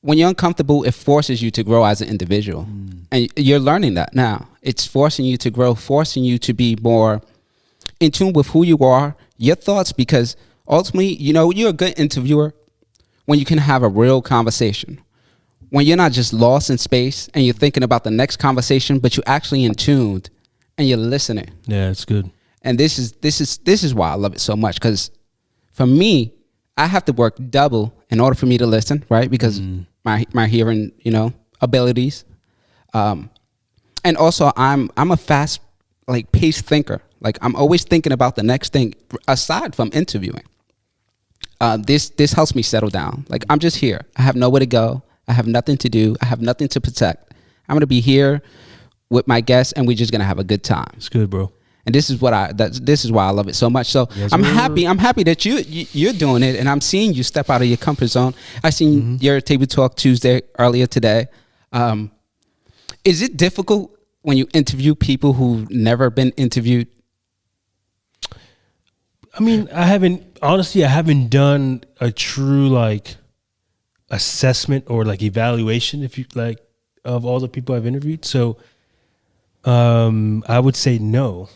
when you're uncomfortable, it forces you to grow as an individual. And you're learning that now. It's forcing you to grow, forcing you to be more in tune with who you are, your thoughts, because ultimately, you're a good interviewer when you can have a real conversation. When you're not just lost in space and you're thinking about the next conversation, but you're actually in tune and you're listening. Yeah, it's good. And this is why I love it so much, because for me, I have to work double in order for me to listen, right? Because my hearing, abilities. And also I'm a fast, paced thinker. I'm always thinking about the next thing aside from interviewing. This helps me settle down. I'm just here. I have nowhere to go. I have nothing to do. I have nothing to protect. I'm going to be here with my guests, and we're just going to have a good time. It's good, bro. And this is why I love it so much. So yes, I'm happy that you're doing it, and I'm seeing you step out of your comfort zone. I seen your Table Talk Tuesday earlier today. Is it difficult when you interview people who've never been interviewed? I mean, I haven't done a true assessment or evaluation, if you of all the people I've interviewed. So I would say no.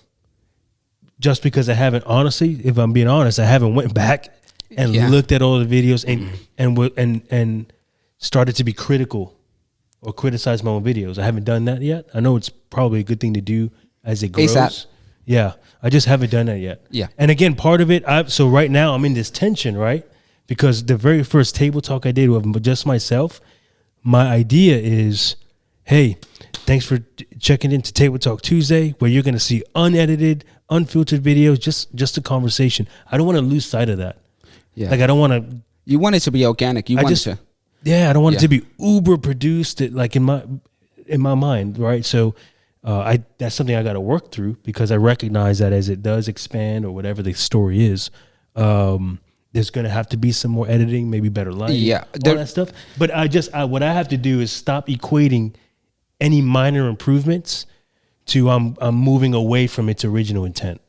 Just because I haven't, honestly, if I'm being honest, I haven't went back and looked at all the videos and started to be critical or criticize my own videos. I haven't done that yet. I know it's probably a good thing to do as it grows. ASAP. Yeah, I just haven't done that yet. Yeah. And again, part of it, so right now I'm in this tension, right? Because the very first table talk I did with just myself, my idea is, hey, thanks for checking into Table Talk Tuesday, where you're going to see unedited, unfiltered videos, just a conversation. I don't want to lose sight of that. Yeah. I don't want to. You want it to be organic. I don't want it to be uber produced, in my mind, right? So that's something I got to work through, because I recognize that as it does expand or whatever the story is, there's going to have to be some more editing, maybe better lighting, all that stuff. But what I have to do is stop equating any minor improvements to I'm moving away from its original intent.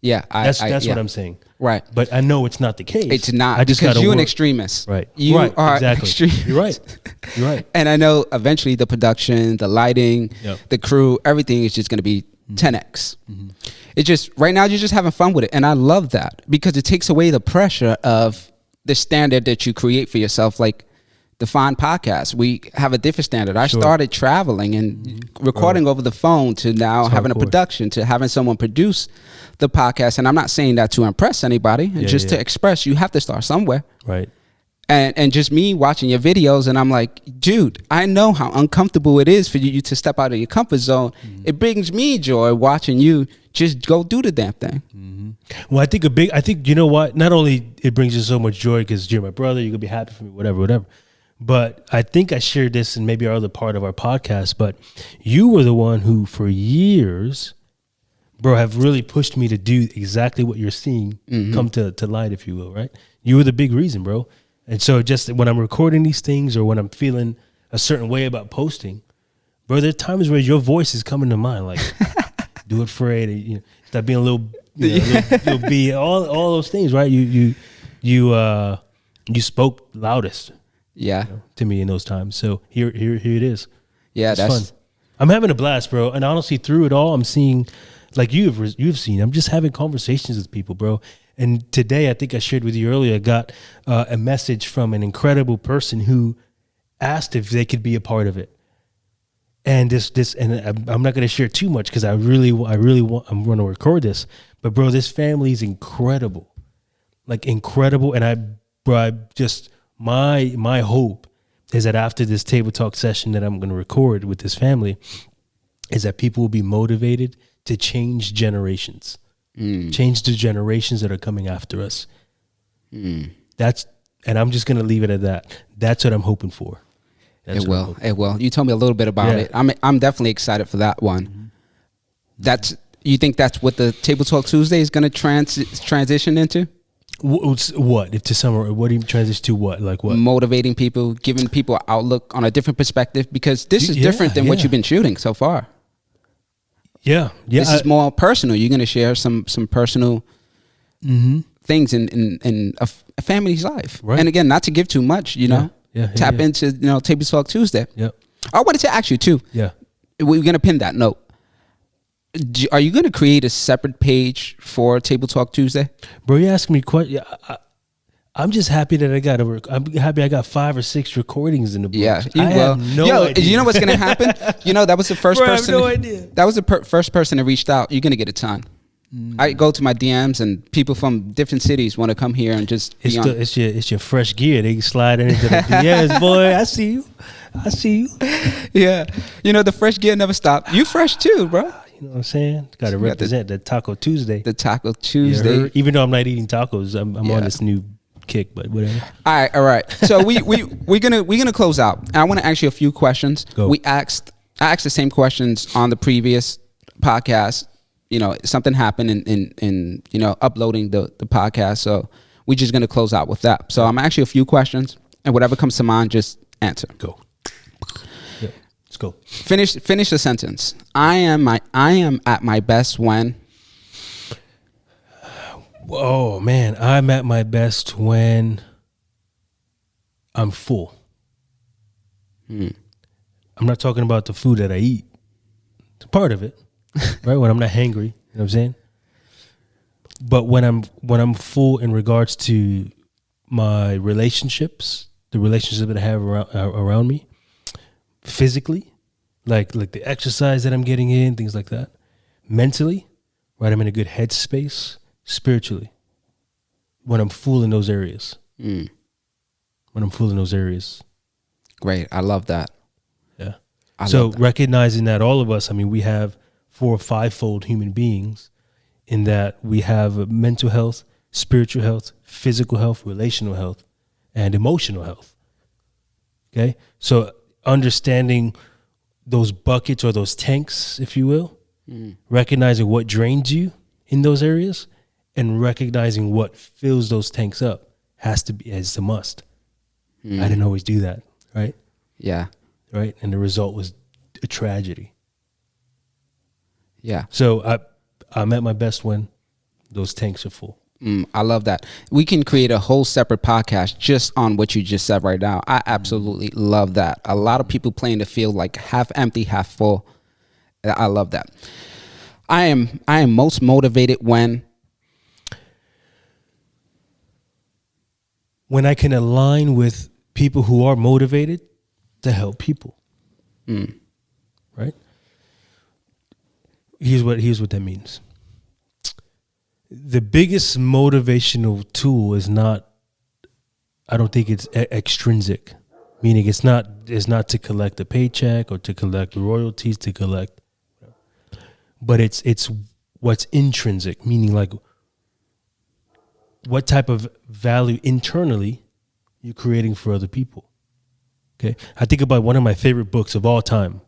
Yeah, That's what I'm saying. Right. But I know it's not the case. It's not. I just because gotta you're an work. extremist. Right. You right. are Exactly. an extremist. You're right. You're right. And I know eventually the production, the lighting, Yep. the crew, everything is just going to be 10x. It's just right now you're just having fun with it, and I love that because it takes away the pressure of the standard that you create for yourself. Like Deafine podcast, we have a different standard. I started traveling and recording over the phone to now having a production, to having someone produce the podcast. And I'm not saying that to impress anybody, just to express. You have to start somewhere. Right. And just me watching your videos, and I'm like, dude, I know how uncomfortable it is for you to step out of your comfort zone. It brings me joy watching you just go do the damn thing. Well, I think you know what? Not only it brings you so much joy because you're my brother, you're gonna be happy for me, whatever. But I think I shared this in maybe our other part of our podcast. But you were the one who, for years, bro, have really pushed me to do exactly what you're seeing come to light, if you will. Right? You were the big reason, bro. And so just when I'm recording these things or when I'm feeling a certain way about posting, bro, there are times where your voice is coming to mind, like do it for it, you know, stop being a little, little B, all those things, right? You spoke loudest, to me in those times. So here it is. Yeah, it's fun. I'm having a blast, bro. And honestly, through it all, I'm seeing, like you've seen, I'm just having conversations with people, bro. And today, I think I shared with you earlier, I got a message from an incredible person who asked if they could be a part of it. And and I'm not going to share too much because I'm going to record this. But bro, this family is incredible, like incredible. And my hope is that after this table talk session that I'm going to record with this family, is that people will be motivated to change generations. Change the generations that are coming after us. And I'm just going to leave it at that. That's what I'm hoping for. It will. You told me a little bit about it. I'm definitely excited for that one. You think that's what the Table Talk Tuesday is going to transition into? What? If to summarize, what do you transition to? What? Like what? Motivating people, giving people an outlook on a different perspective, because this is different than what you've been shooting so far. Yeah. This is more personal. You're going to share some personal things in a family's life. Right. And again, not to give too much, tap into, Table Talk Tuesday. Yep. I wanted to ask you too. Yeah. We're going to pin that note. Are you going to create a separate page for Table Talk Tuesday? Bro, you asking me I'm just happy that I'm happy I got 5 or 6 recordings in the book. Yeah, I have no idea. You know what's gonna happen? That was the first person. I have no idea. That was the first person that reached out. You're gonna get a ton. I go to my DMs and people from different cities want to come here and just. It's your fresh gear. They slide into the DMs, boy. I see you. Yeah, the fresh gear never stopped. You fresh too, bro. You know what I'm saying? Got to represent the Taco Tuesday. The Taco Tuesday. Even though I'm not eating tacos, I'm on this new kick, but whatever. All right. So we're gonna close out. And I want to ask you a few questions. Go. I asked the same questions on the previous podcast. Something happened in uploading the podcast. So we're just gonna close out with that. So I'm asking you a few questions, and whatever comes to mind, just answer. Go. Yeah, let's go. Finish the sentence. I am at my best when. Oh man, I'm at my best when I'm full. I'm not talking about the food that I eat. It's a part of it, right? When I'm not hangry, you know what I'm saying? But when I'm full in regards to my relationships, the relationship that I have around me, physically, like the exercise that I'm getting in, things like that. Mentally, right? I'm in a good headspace. Spiritually, when I'm full in those areas. When I'm full in those areas. Great. I love that. Yeah. So recognizing that all of us, we have 4 or 5-fold human beings in that we have mental health, spiritual health, physical health, relational health, and emotional health. Okay. So understanding those buckets or those tanks, if you will, recognizing what drains you in those areas, and recognizing what fills those tanks up is a must. I didn't always do that, right? Yeah. Right? And the result was a tragedy. Yeah. So I'm at my best when those tanks are full. I love that. We can create a whole separate podcast just on what you just said right now. I absolutely love that. A lot of people playing the field like half empty, half full. I love that. I am most motivated when I can align with people who are motivated to help people. Right? Here's what that means. The biggest motivational tool is not, I don't think it's extrinsic, meaning it's not to collect a paycheck or to collect royalties, but it's what's intrinsic, meaning like what type of value internally you're creating for other people. Okay. I think about one of my favorite books of all time.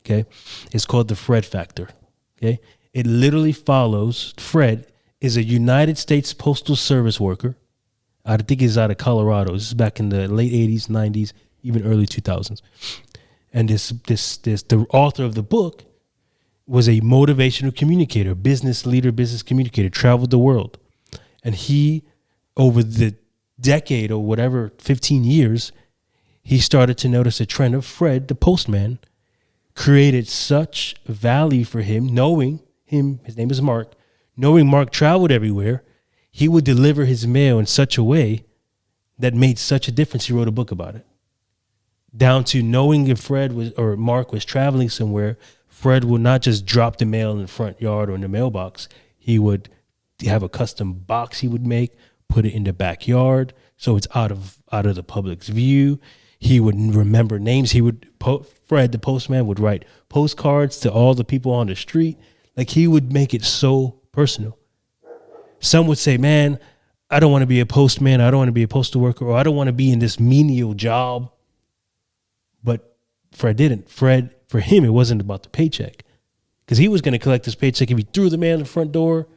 Okay. It's called The Fred Factor. Okay. It literally follows Fred is a United States Postal Service worker. I think he's out of Colorado. This is back in the late 80s, 90s, even early 2000s. And the author of the book was a motivational communicator, business leader, business communicator, traveled the world. And he, over the decade or whatever, 15 years, he started to notice a trend of Fred, the postman, created such value for him, knowing him, his name is Mark, knowing Mark traveled everywhere, he would deliver his mail in such a way that made such a difference. He wrote a book about it. Down to knowing if Fred was or Mark was traveling somewhere, Fred would not just drop the mail in the front yard or in the mailbox. He would have a custom box he would make, put it in the backyard so it's out of the public's view. He would remember names. Fred, the postman, would write postcards to all the people on the street. Like, he would make it so personal. Some would say, man, I don't want to be a postman. I don't want to be a postal worker, or I don't want to be in this menial job. But Fred didn't. Fred, for him, it wasn't about the paycheck, because he was going to collect his paycheck if he threw the mail in the front door.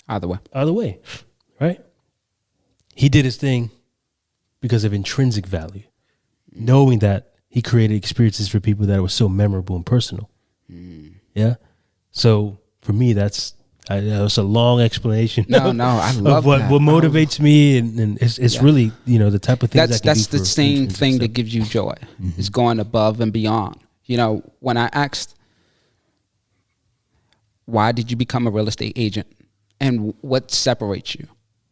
Either way. Right? He did his thing because of intrinsic value, knowing that he created experiences for people that were so memorable and personal. Yeah. So for me, that was a long explanation. No, I love what that. What motivates me, and it's really, the type of things that's the same thing that gives you joy. It's going above and beyond. When I asked, why did you become a real estate agent, and what separates you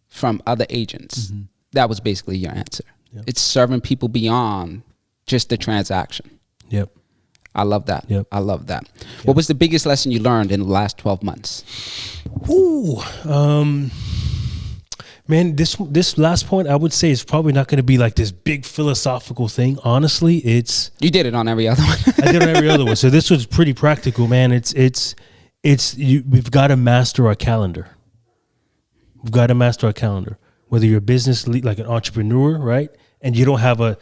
from other agents, that was basically your answer. Yep. It's serving people beyond just the transaction. Yep. I love that. Yep. I love that. Yep. What was the biggest lesson you learned in the last 12 months? Man, this last point I would say is probably not going to be like this big philosophical thing. Honestly, you did it on every other one. I did it on every other one. So this was pretty practical, man. We've got to master our calendar. We've got to master our calendar. Whether you're a business lead, like an entrepreneur, right, and you don't have a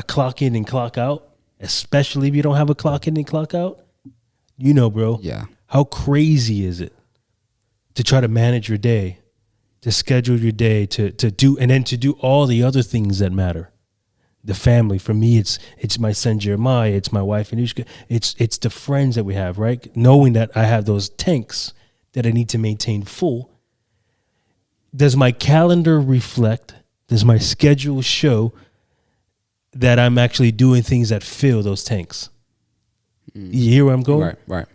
clock in and clock out, especially if you don't have a clock in and clock out, bro. Yeah. How crazy is it to try to manage your day, to schedule your day, to do all the other things that matter? The family, for me, it's my son Jeremiah, it's my wife Anushka, it's the friends that we have, right? Knowing that I have those tanks that I need to maintain full. Does my calendar reflect? Does my schedule show that I'm actually doing things that fill those tanks? You hear where I'm going? Right.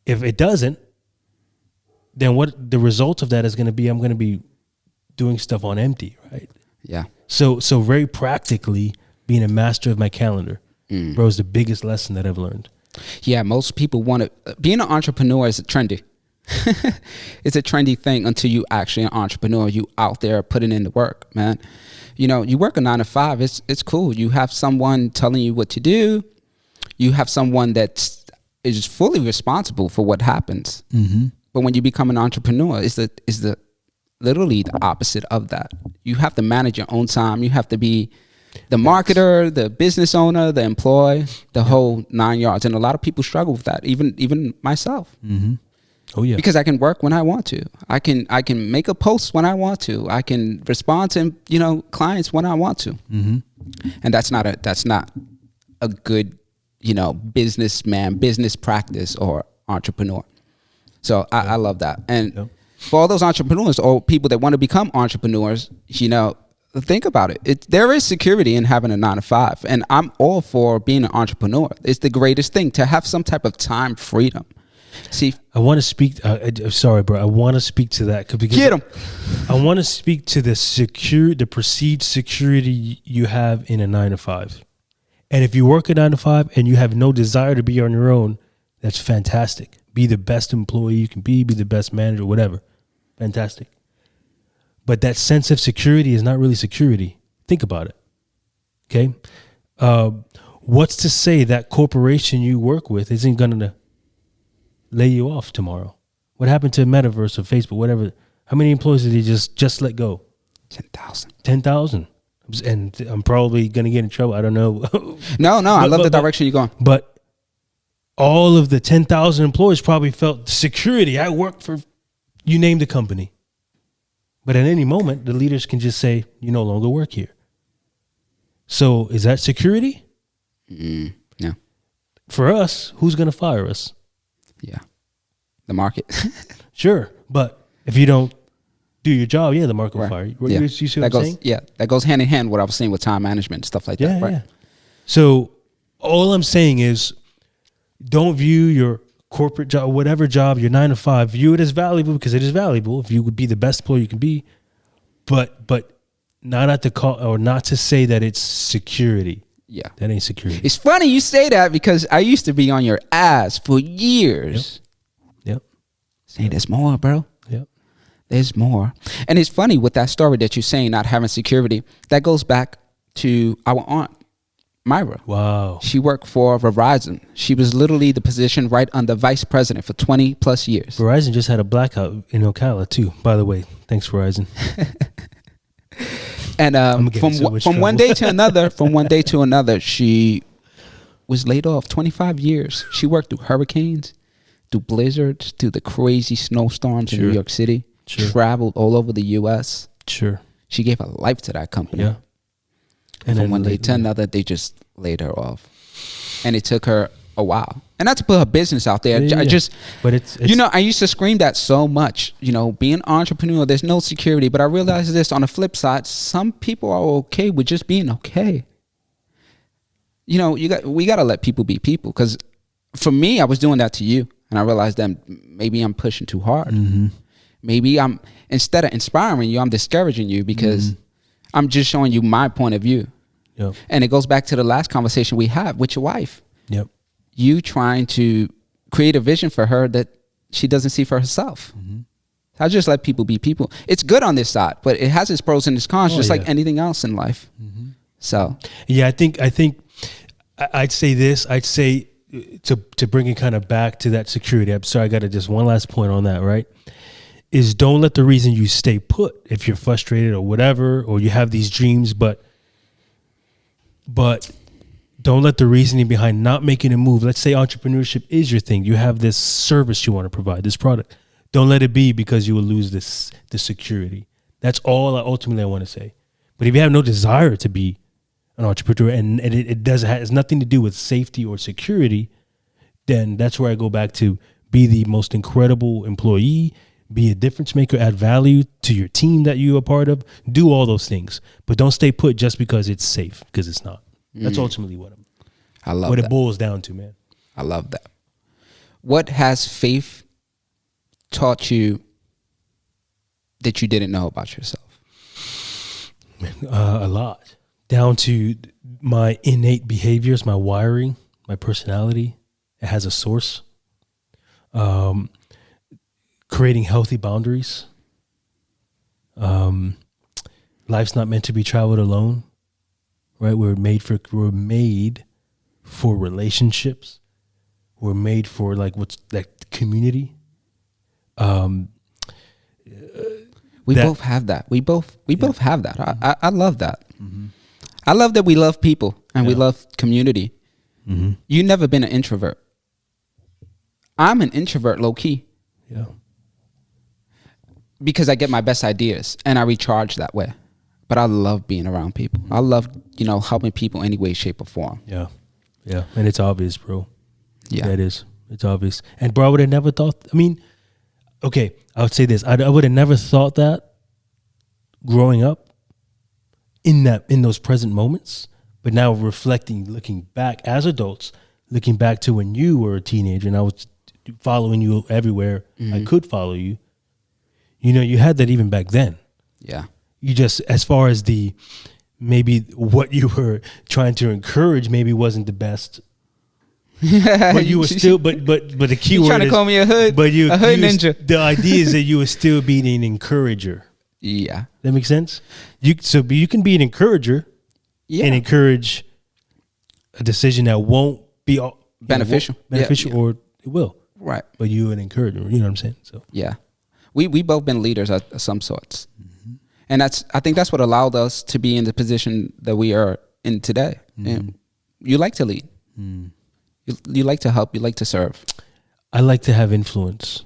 If it doesn't, then what the result of that is going to be, I'm going to be doing stuff on empty, right? Yeah. So very practically, being a master of my calendar, bro, is the biggest lesson that I've learned. Yeah, most people want to. Being an entrepreneur is trendy. It's a trendy thing until you actually an entrepreneur. You out there putting in the work, man. You work a 9 to 5. It's cool. You have someone telling you what to do. You have someone that is fully responsible for what happens. Mm-hmm. But when you become an entrepreneur, it's the literally the opposite of that. You have to manage your own time. You have to be the marketer, the business owner, the employee, the whole 9 yards. And a lot of people struggle with that, even myself. Mm-hmm. Oh yeah. Because I can work when I want to. I can make a post when I want to. I can respond to clients when I want to. Mm-hmm. And that's not a good business practice or entrepreneur. So I love that. And Yep. for all those entrepreneurs or people that want to become entrepreneurs, think about it. There is security in having a 9 to 5, and I'm all for being an entrepreneur. It's the greatest thing to have some type of time freedom. See, I want to speak. Sorry, bro. I want to speak to that because get them. I want to speak to the perceived security you have in a 9 to 5. And if you work a 9 to 5 and you have no desire to be on your own, that's fantastic. Be the best employee you can be the best manager, whatever. Fantastic. But that sense of security is not really security. Think about it. Okay. What's to say that corporation you work with isn't going to lay you off tomorrow? What happened to Metaverse or Facebook, whatever? How many employees did they just let go? 10,000. 10,000. And I'm probably going to get in trouble. I don't know. No, I love the direction you're going. But all of the 10,000 employees probably felt security. I work for, you name the company. But at any moment, the leaders can just say, you no longer work here. So is that security? No. For us, who's going to fire us? Yeah. The market. Sure. But if you don't do your job, the market will fire you. Yeah. You see what I'm saying? Yeah. That goes hand in hand with what I was saying with time management and stuff like that. Right. Yeah. So all I'm saying is don't view your corporate job, whatever job, your 9 to 5, view it as valuable because it is valuable. If you would be the best employee you can be, but not at the call or not to say that it's security. Yeah. That ain't security. It's funny you say that because I used to be on your ass for years. Yep. Saying there's more, bro. Yep. There's more. And it's funny with that story that you're saying, not having security, that goes back to our aunt, Myra. Wow. She worked for Verizon. She was literally the position right under vice president for 20 plus years. Verizon just had a blackout in Ocala too, by the way. Thanks, Verizon. And from one day to another, she was laid off 25 years. She worked through hurricanes, through blizzards, through the crazy snowstorms in New York City, traveled all over the U.S. Sure. She gave her life to that company. Yeah. And from one day to another, they just laid her off. And it took her a while. And not to put her business out there. But it's I used to scream that so much. Being an entrepreneur, there's no security. But I realized this on the flip side, some people are okay with just being okay. We got to let people be people. Because for me, I was doing that to you. And I realized that maybe I'm pushing too hard. Mm-hmm. Maybe instead of inspiring you, I'm discouraging you because I'm just showing you my point of view. Yep. And it goes back to the last conversation we had with your wife. Yep. You trying to create a vision for her that she doesn't see for herself. Mm-hmm. I just let people be people. It's good on this side, but it has its pros and its cons, like anything else in life. Mm-hmm. So, I think I'd say this. I'd say to bring it kind of back to that security. I'm sorry, I got to just one last point on that. Right, is don't let the reason you stay put if you're frustrated or whatever, or you have these dreams, but don't let the reasoning behind not making a move. Let's say entrepreneurship is your thing. You have this service you want to provide, this product. Don't let it be because you will lose the security. That's all ultimately I want to say. But if you have no desire to be an entrepreneur and it has nothing to do with safety or security, then that's where I go back to be the most incredible employee, be a difference maker, add value to your team that you are part of, do all those things. But don't stay put just because it's safe, because it's not. That's ultimately what it boils down to, man. I love that. What has faith taught you that you didn't know about yourself? A lot. Down to my innate behaviors, my wiring, my personality. It has a source. Creating healthy boundaries. Life's not meant to be traveled alone. Right? We're made for relationships. We're made for community. We both have that. We both have that. I love that. Mm-hmm. I love that we love people and we love community. Mm-hmm. You've never been an introvert. I'm an introvert low key. Yeah. Because I get my best ideas and I recharge that way. But I love being around people. I love, helping people any way, shape, or form. Yeah. Yeah. And it's obvious, bro. Yeah. That is. It's obvious. And bro, I would have never thought, okay, I would say this. I would have never thought that growing up in those present moments, but now reflecting, looking back as adults, looking back to when you were a teenager and I was following you everywhere I could follow you. You know, you had that even back then. Yeah. You just, as far as maybe what you were trying to encourage maybe wasn't the best. But you were still, but the key word trying to is, call me a hood ninja. The idea is that you were still being an encourager. Yeah. That makes sense? You can be an encourager and encourage a decision that won't be beneficial. Or it will. Right. But you're an encourager. You know what I'm saying? So yeah. We both been leaders of some sorts. And I think that's what allowed us to be in the position that we are in today. And you like to lead. You like to help. You like to serve. I like to have influence.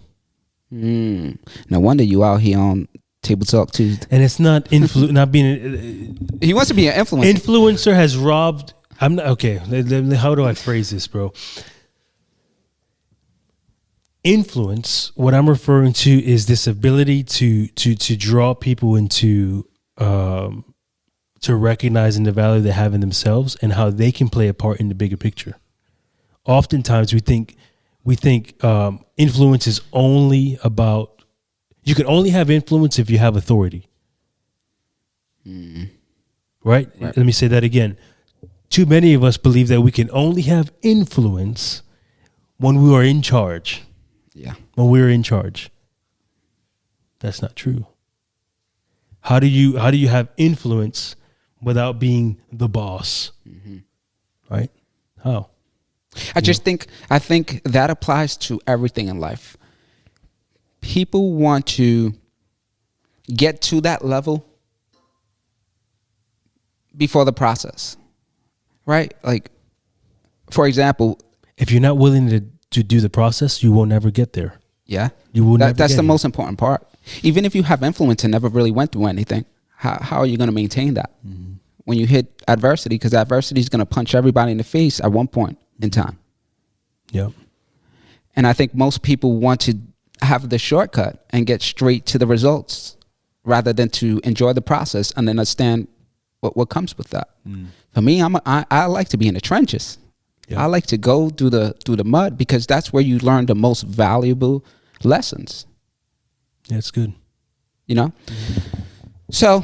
No wonder you out here on Table Talk Tuesday. And it's not not being. He wants to be an influencer. Influencer has robbed. I'm not okay. How do I phrase this, bro? Influence. What I'm referring to is this ability to draw people into to recognizing the value they have in themselves and how they can play a part in the bigger picture. Oftentimes, we think influence is only about. You can only have influence if you have authority. Right? Let me say that again. Too many of us believe that we can only have influence when we are in charge. Yeah. When we're in charge. That's not true. How do you have influence without being the boss? Right? How? I think that applies to everything in life. People want to get to that level before the process. Right? Like, for example, if you're not willing to do the process, you will never get there. Yeah. You will never That's get the here. most important part. Even if you have influence and never really went through anything, how are you going to maintain that when you hit adversity? Because adversity is going to punch everybody in the face at one point in time. Yeah. And I think most people want to have the shortcut and get straight to the results rather than to enjoy the process and understand what comes with that. For me, I like to be in the trenches. Yeah. I like to go through the mud because that's where you learn the most valuable lessons. Yeah, it's good. You know? So,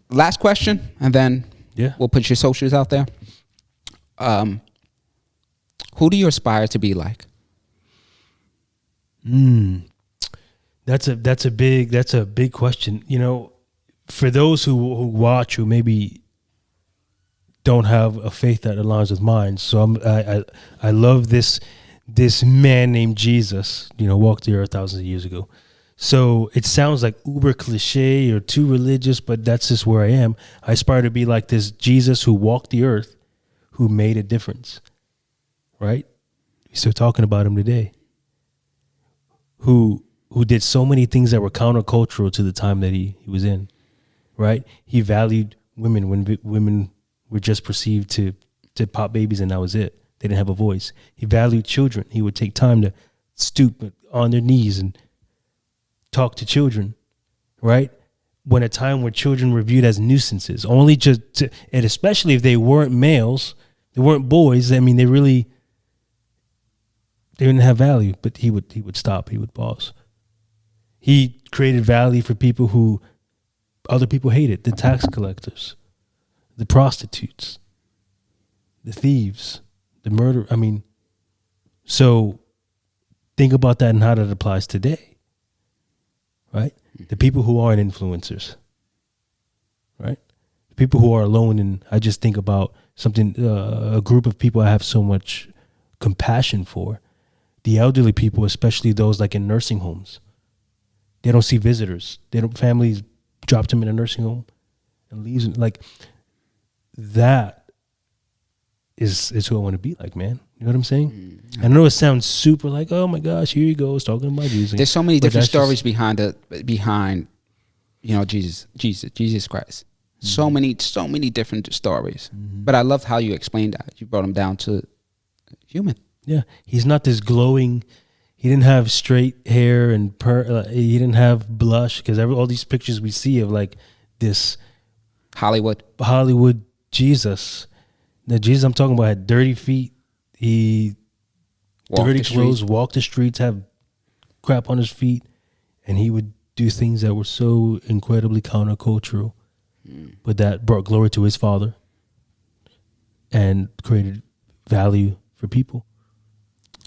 last question, and then we'll put your socials out there. Who do you aspire to be like? That's a big question. You know, for those who watch who maybe don't have a faith that aligns with mine, so I love this man named Jesus. You know, walked the earth thousands of years ago. So it sounds like uber cliche or too religious, but that's just where I am. I aspire to be like this Jesus who walked the earth, who made a difference. Right? We're still talking about him today. Who did so many things that were countercultural to the time that he was in. Right? He valued women when women were just perceived to pop babies and that was it. They didn't have a voice. He valued children. He would take time to stoop on their knees and talk to children, right? When a time where children were viewed as nuisances, only and especially if they weren't males, they weren't boys. I mean, they didn't have value. But he would stop. He would pause. He created value for people who other people hated: the tax collectors, the prostitutes, the thieves, the murder. I mean, so think about that and how that applies today. Right? The people who aren't influencers, right? The people who are alone. And I just think about something, a group of people I have so much compassion for. The elderly people, especially those like in nursing homes. They don't see visitors. Families drop them in a nursing home and leaves them. Like, that is who I want to be like, man. You know what I'm saying? I know it sounds super like, oh my gosh, here he goes talking about Jesus. There's so many different stories behind you know, Jesus Christ. So many different stories. But I love how you explained that. You brought him down to human. Yeah, he's not this glowing He didn't have straight hair and he didn't have blush, because all these pictures we see of like this Hollywood Jesus. The Jesus I'm talking about had dirty feet. He dirty clothes, walked the streets, have crap on his feet, and he would do things that were so incredibly countercultural, but that brought glory to his Father and created value for people.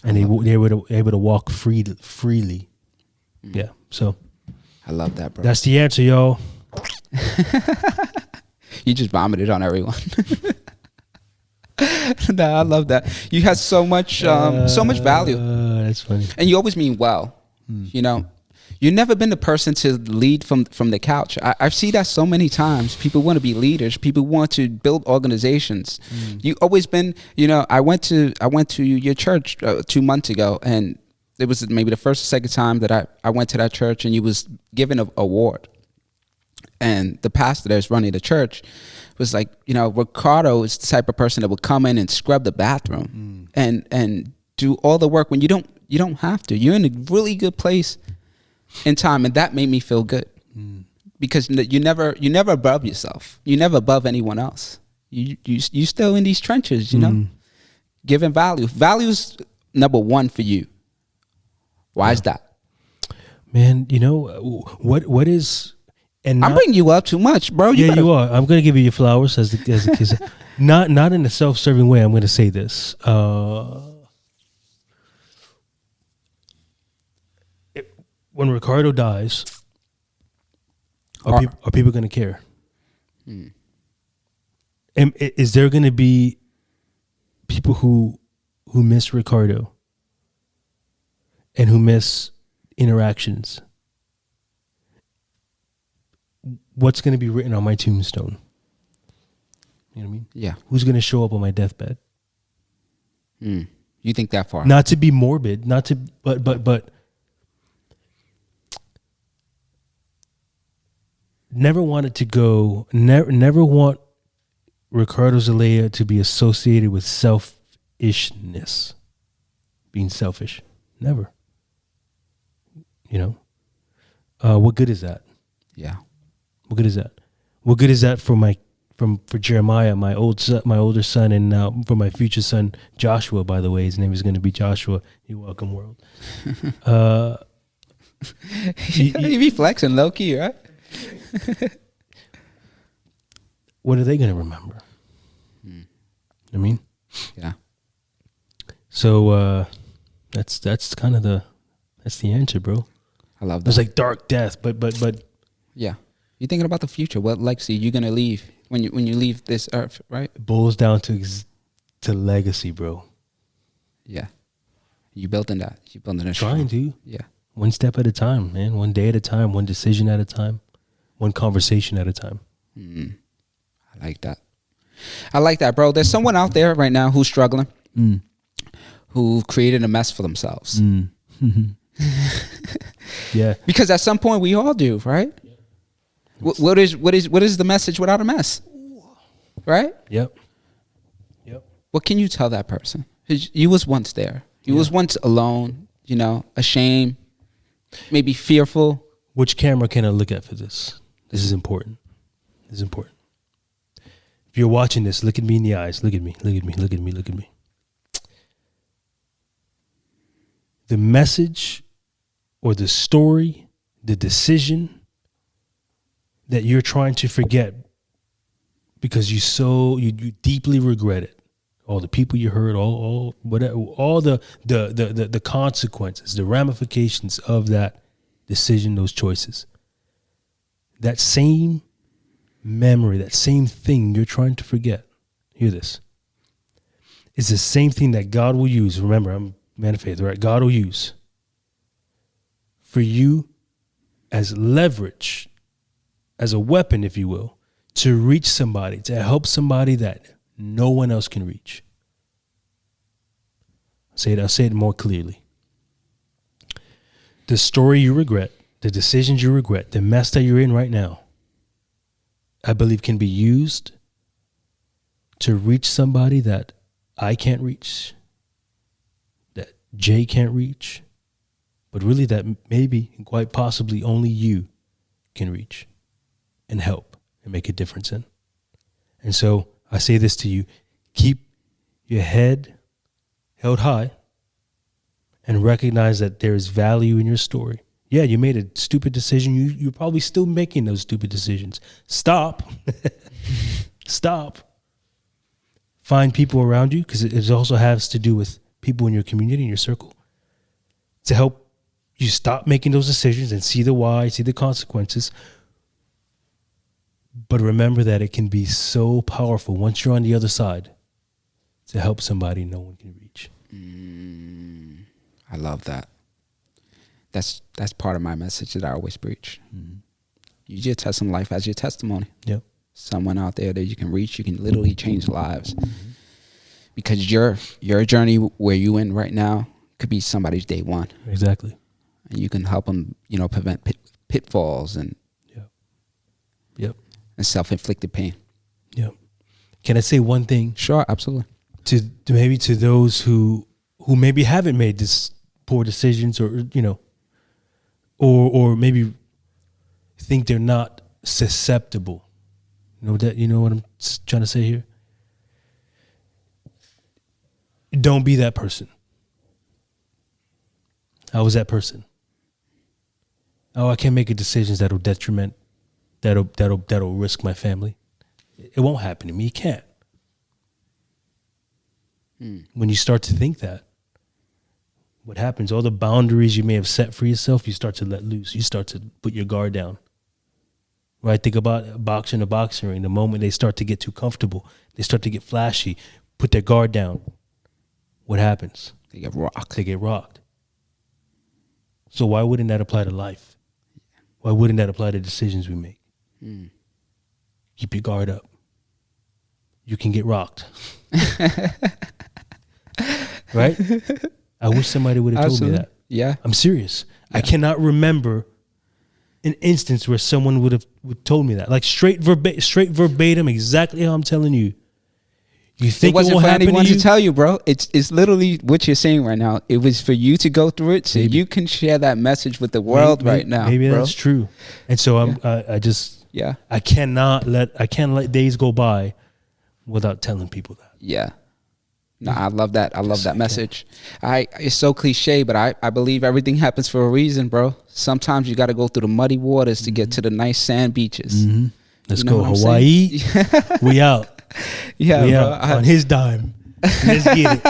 And they were able to walk freely. Yeah, so I love that, bro. That's the answer, y'all. You just vomited on everyone. No, I love that. You had so much value. That's funny. And you always mean well. You know, you've never been the person to lead from the couch. I see that so many times. People want to be leaders. People want to build organizations. You always been. You know, I went to your church 2 months ago, and it was maybe the first or second time that I went to that church, and you was given an award. And the pastor that's running the church was like, you know, Ricardo is the type of person that would come in and scrub the bathroom and do all the work when you don't have to. You're in a really good place in time, and that made me feel good because you never above yourself. You never above anyone else. You still in these trenches, you know, giving value. Value's number one for you. Why is that? Man, you know what is. And I'm bringing you up too much, bro. You are. I'm going to give you your flowers as the kids. Not in a self-serving way. I'm going to say this. When Ricardo dies, are people going to care? And is there going to be people who miss Ricardo and who miss interactions? What's going to be written on my tombstone? You know what I mean? Yeah. Who's going to show up on my deathbed? You think that far? Not to be morbid, but never wanted to go. Never want Ricardo Zelaya to be associated with selfishness, being selfish. Never. You know, what good is that? Yeah. What good is that? What good is that for Jeremiah, my older son, and now for my future son Joshua? By the way, his name is going to be Joshua. You're welcome, world. You be flexing low key, right? What are they going to remember? I mean, yeah. So that's kind of the answer, bro. I love that. There's like dark death, but yeah. You're thinking about the future. What legacy you're gonna leave when you leave this earth, right? It boils down to legacy, bro. Yeah. You building that. You building a Trying to. Yeah. One step at a time, man. One day at a time. One decision at a time. One conversation at a time. I like that. I like that, bro. There's someone out there right now who's struggling, who created a mess for themselves. Yeah. Because at some point we all do, right? What is the message without a mess? Right? Yep. What can you tell that person? You was once there. You was once alone, you know, ashamed, maybe fearful. Which camera can I look at for this? This is important. If you're watching this, look at me in the eyes. Look at me. The message or the story, the decision that you're trying to forget because you deeply regret it. All the people you hurt, all the consequences, the ramifications of that decision, those choices. That same memory, that same thing you're trying to forget. Hear this. It's the same thing that God will use. Remember, I'm a man of faith, right? God will use for you as leverage, as a weapon, if you will, to reach somebody, to help somebody that no one else can reach. I'll say it more clearly. The story you regret, the decisions you regret, the mess that you're in right now, I believe can be used to reach somebody that I can't reach, that Jay can't reach, but really that maybe and quite possibly only you can reach and help and make a difference in. And so I say this to you, keep your head held high and recognize that there is value in your story. Yeah, you made a stupid decision. You're probably still making those stupid decisions. Stop. Stop. Find people around you, because it also has to do with people in your community, in your circle, to help you stop making those decisions and see the why, see the consequences. But remember that it can be so powerful once you're on the other side to help somebody no one can reach. I love that. That's part of my message that I always preach. Mm-hmm. Use your test in life as your testimony. Yep. Someone out there that you can reach, you can literally change lives. Mm-hmm. Because your journey where you in right now could be somebody's day one. Exactly. And you can help them, prevent pitfalls and Yep. and self-inflicted pain. Yep. Can I say one thing? Sure, absolutely. To maybe to those who maybe haven't made this poor decisions, or or maybe think they're not susceptible. You know what I'm trying to say here? Don't be that person. I was that person. Oh, I can't make a decisions that'll risk my family. It won't happen to me. It can't. When you start to think that, what happens? All the boundaries you may have set for yourself, you start to let loose. You start to put your guard down. Right? Think about a boxer in a boxing ring. The moment they start to get too comfortable, they start to get flashy, put their guard down. What happens? They get rocked. They get rocked. So why wouldn't that apply to life? Why wouldn't that apply to decisions we make? Keep your guard up. You can get rocked. Right? I wish somebody would have told me that. Yeah. I'm serious. Yeah. I cannot remember an instance where someone would told me that. Like straight verbatim, exactly how I'm telling you. You think it wasn't will for happen anyone to you? to tell you, bro. It's literally what you're saying right now. It was for you to go through it so you can share that message with the world right now. Maybe bro. that's true. And so I can't let days go by without telling people that. Yeah. No, I love that. I love that message. It's so cliche, but I believe everything happens for a reason, bro. Sometimes you got to go through the muddy waters to get to the nice sand beaches. Mm-hmm. Let's go Hawaii. We out. Yeah, we bro. out on his dime. Let's get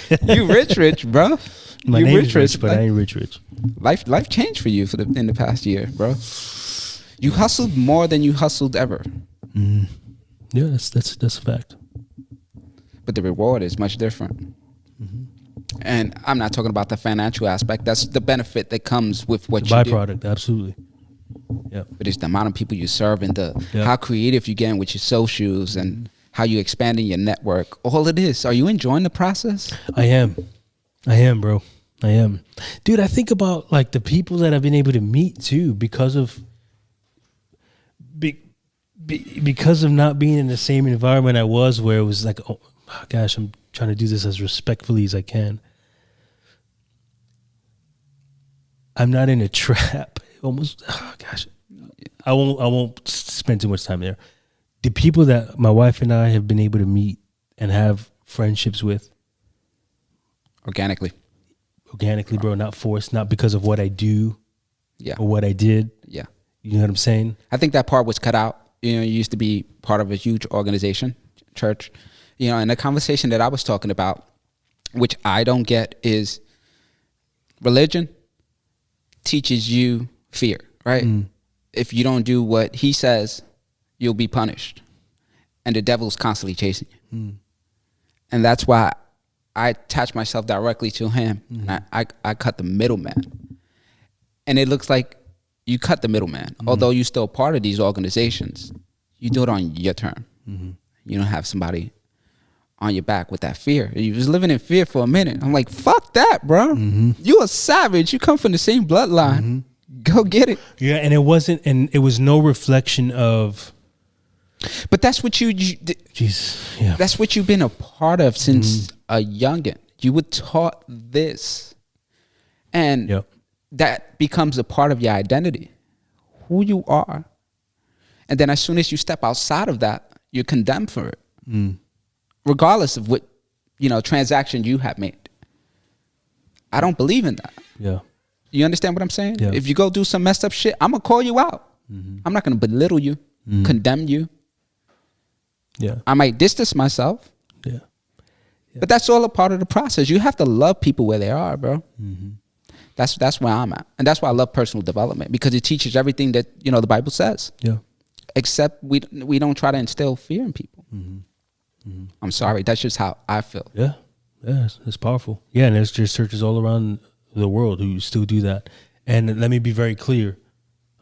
it. You rich, bro. My name is rich, but I ain't rich. Life changed for you in the past year, bro. You hustled more than you hustled ever. Mm. Yeah, that's a fact. But the reward is much different. Mm-hmm. And I'm not talking about the financial aspect. That's the benefit that comes with what you do. Byproduct, absolutely. Yeah. But it's the amount of people you serve and how creative you get with your socials and how you expanding your network. All it is. Are you enjoying the process? I am, bro. I am. Dude, I think about like the people that I've been able to meet too because of not being in the same environment I was, where it was like, oh gosh, I'm trying to do this as respectfully as I can. I'm not in a trap. Almost, I won't spend too much time there. The people that my wife and I have been able to meet and have friendships with, organically, bro, not forced, not because of what I do, or what I did. Yeah, you know what I'm saying? I think that part was cut out. You used to be part of a huge organization, church. And the conversation that I was talking about, which I don't get, is religion teaches you fear, right? If you don't do what he says, you'll be punished. And the devil's constantly chasing you. And that's why I attach myself directly to him. And I cut the middleman. And it looks like you cut the middleman. Although you're still part of these organizations, you do it on your term. You don't have somebody on your back with that fear. You was living in fear for a minute. I'm like, fuck that, bro. You a savage. You come from the same bloodline. Go get it. Yeah, and it was no reflection of. But that's what that's what you've been a part of since a youngin'. You were taught this. And that becomes a part of your identity, who you are. And then as soon as you step outside of that, you're condemned for it, regardless of what, transaction you have made. I don't believe in that. Yeah. You understand what I'm saying? Yeah. If you go do some messed up shit, I'm going to call you out. I'm not going to belittle you, condemn you. Yeah. I might distance myself. Yeah. But that's all a part of the process. You have to love people where they are, bro. That's where I'm at. And that's why I love personal development, because it teaches everything that, the Bible says. Yeah. Except we don't try to instill fear in people. I'm sorry. That's just how I feel. Yeah. Yeah. It's powerful. Yeah. And there's just churches all around the world who still do that. And let me be very clear.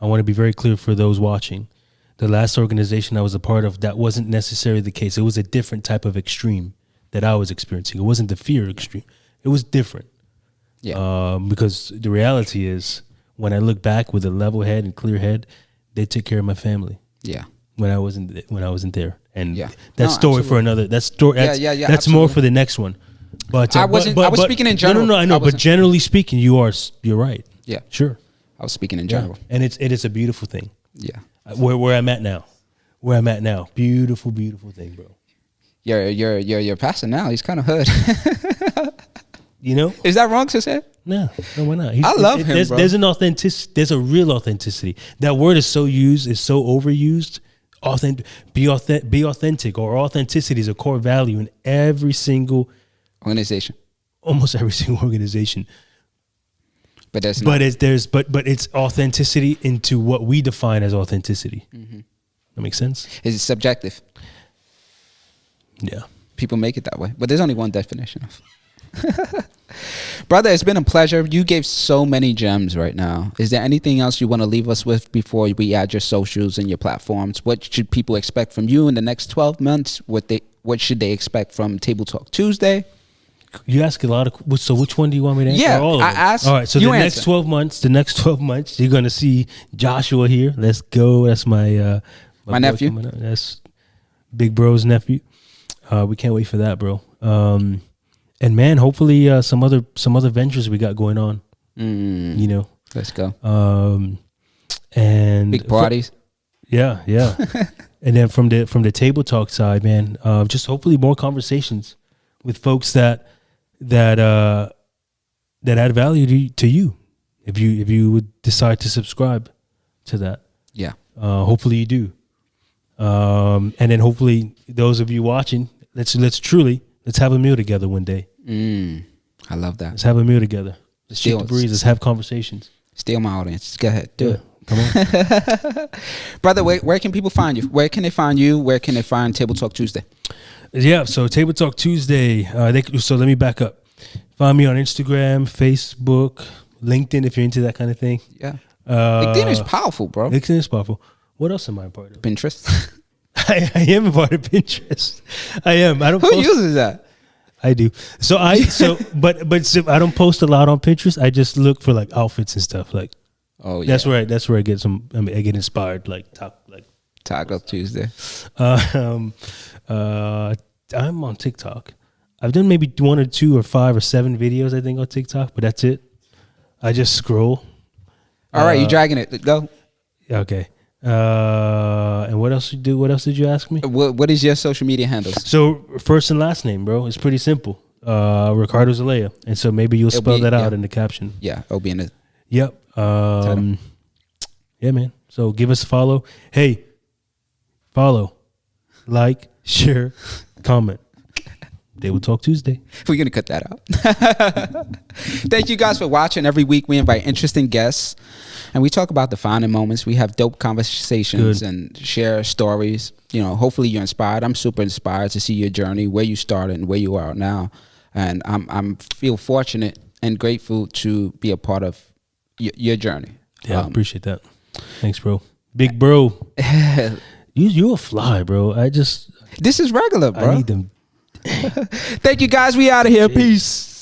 I want to be very clear for those watching. The last organization I was a part of, that wasn't necessarily the case. It was a different type of extreme that I was experiencing. It wasn't the fear extreme. It was different. Yeah. Because the reality is, when I look back with a level head and clear head, they took care of my family. Yeah. When I wasn't there. And yeah. That's story for another. That's absolutely. more for the next one. But I was speaking in general. No, I know. But generally speaking, you're right. Yeah. Sure. I was speaking in general. Yeah. And it is a beautiful thing. Yeah. Where I'm at now. Beautiful, beautiful thing, bro. Your pastor now. He's kind of hood. Is that wrong to say? No, why not? I love him, bro. There's an authenticity. There's a real authenticity. That word is so overused. Be authentic, or authenticity is a core value in every single organization. Almost every single organization. But it's authenticity into what we define as authenticity. That makes sense? It's subjective. Yeah. People make it that way, but there's only one definition of. Brother, it's been a pleasure. You gave so many gems right now. Is there anything else you want to leave us with before we add your socials and your platforms? What should people expect from you in the next 12 months? What should they expect from Table Talk Tuesday? You ask a lot of. So which one do you want me to answer? Yeah, all of I them. asked. All right. So the next 12 months, you're gonna see Joshua here. Let's go. That's my nephew. That's Big Bro's nephew. We can't wait for that, bro. And man, hopefully some other ventures we got going on. Let's go. And big parties. Yeah. And then from the Table Talk side, man, just hopefully more conversations with folks that add value to you, if you would decide to subscribe to that. Yeah. Hopefully you do. And then hopefully those of you watching, let's have a meal together one day. I love that. Let's have a meal together. Let's shoot the breeze. Let's have conversations. Steal my audience. Go ahead. Do it. Come on. Brother, where can people find you? Where can they find you? Where can they find Table Talk Tuesday? Yeah, so Table Talk Tuesday. So let me back up. Find me on Instagram, Facebook, LinkedIn, if you're into that kind of thing. Yeah. LinkedIn is powerful, bro. LinkedIn is powerful. What else am I a part of? Pinterest. I am a part of Pinterest. I am. Who uses that? I do. But I don't post a lot on Pinterest. I just look for like outfits and stuff. Like, oh yeah, that's where I get I get inspired. Taco Tuesday. I'm on TikTok. I've done maybe 1 or 2 or 5 or 7 videos, I think, on TikTok, but that's it. I just scroll. All right, you dragging it. Go. Okay. And what else did you ask me? What is your social media handles? So first and last name, bro. It's pretty simple. Ricardo Zelaya. And so maybe you'll spell that out in the caption. Yeah, it'll be in it. Yep. Yeah, man. So give us a follow. Hey, follow, like, share, comment. Table Talk Tuesday. We're going to cut that out. Thank you guys for watching. Every week we invite interesting guests and we talk about defining moments. We have dope conversations and share stories. Hopefully you're inspired. I'm super inspired to see your journey, where you started and where you are now. And I'm feel fortunate and grateful to be a part of your journey. Yeah, I appreciate that. Thanks, bro. Big bro. You a fly, bro. This is regular, bro. I need them. Thank you guys. We out of here. Peace.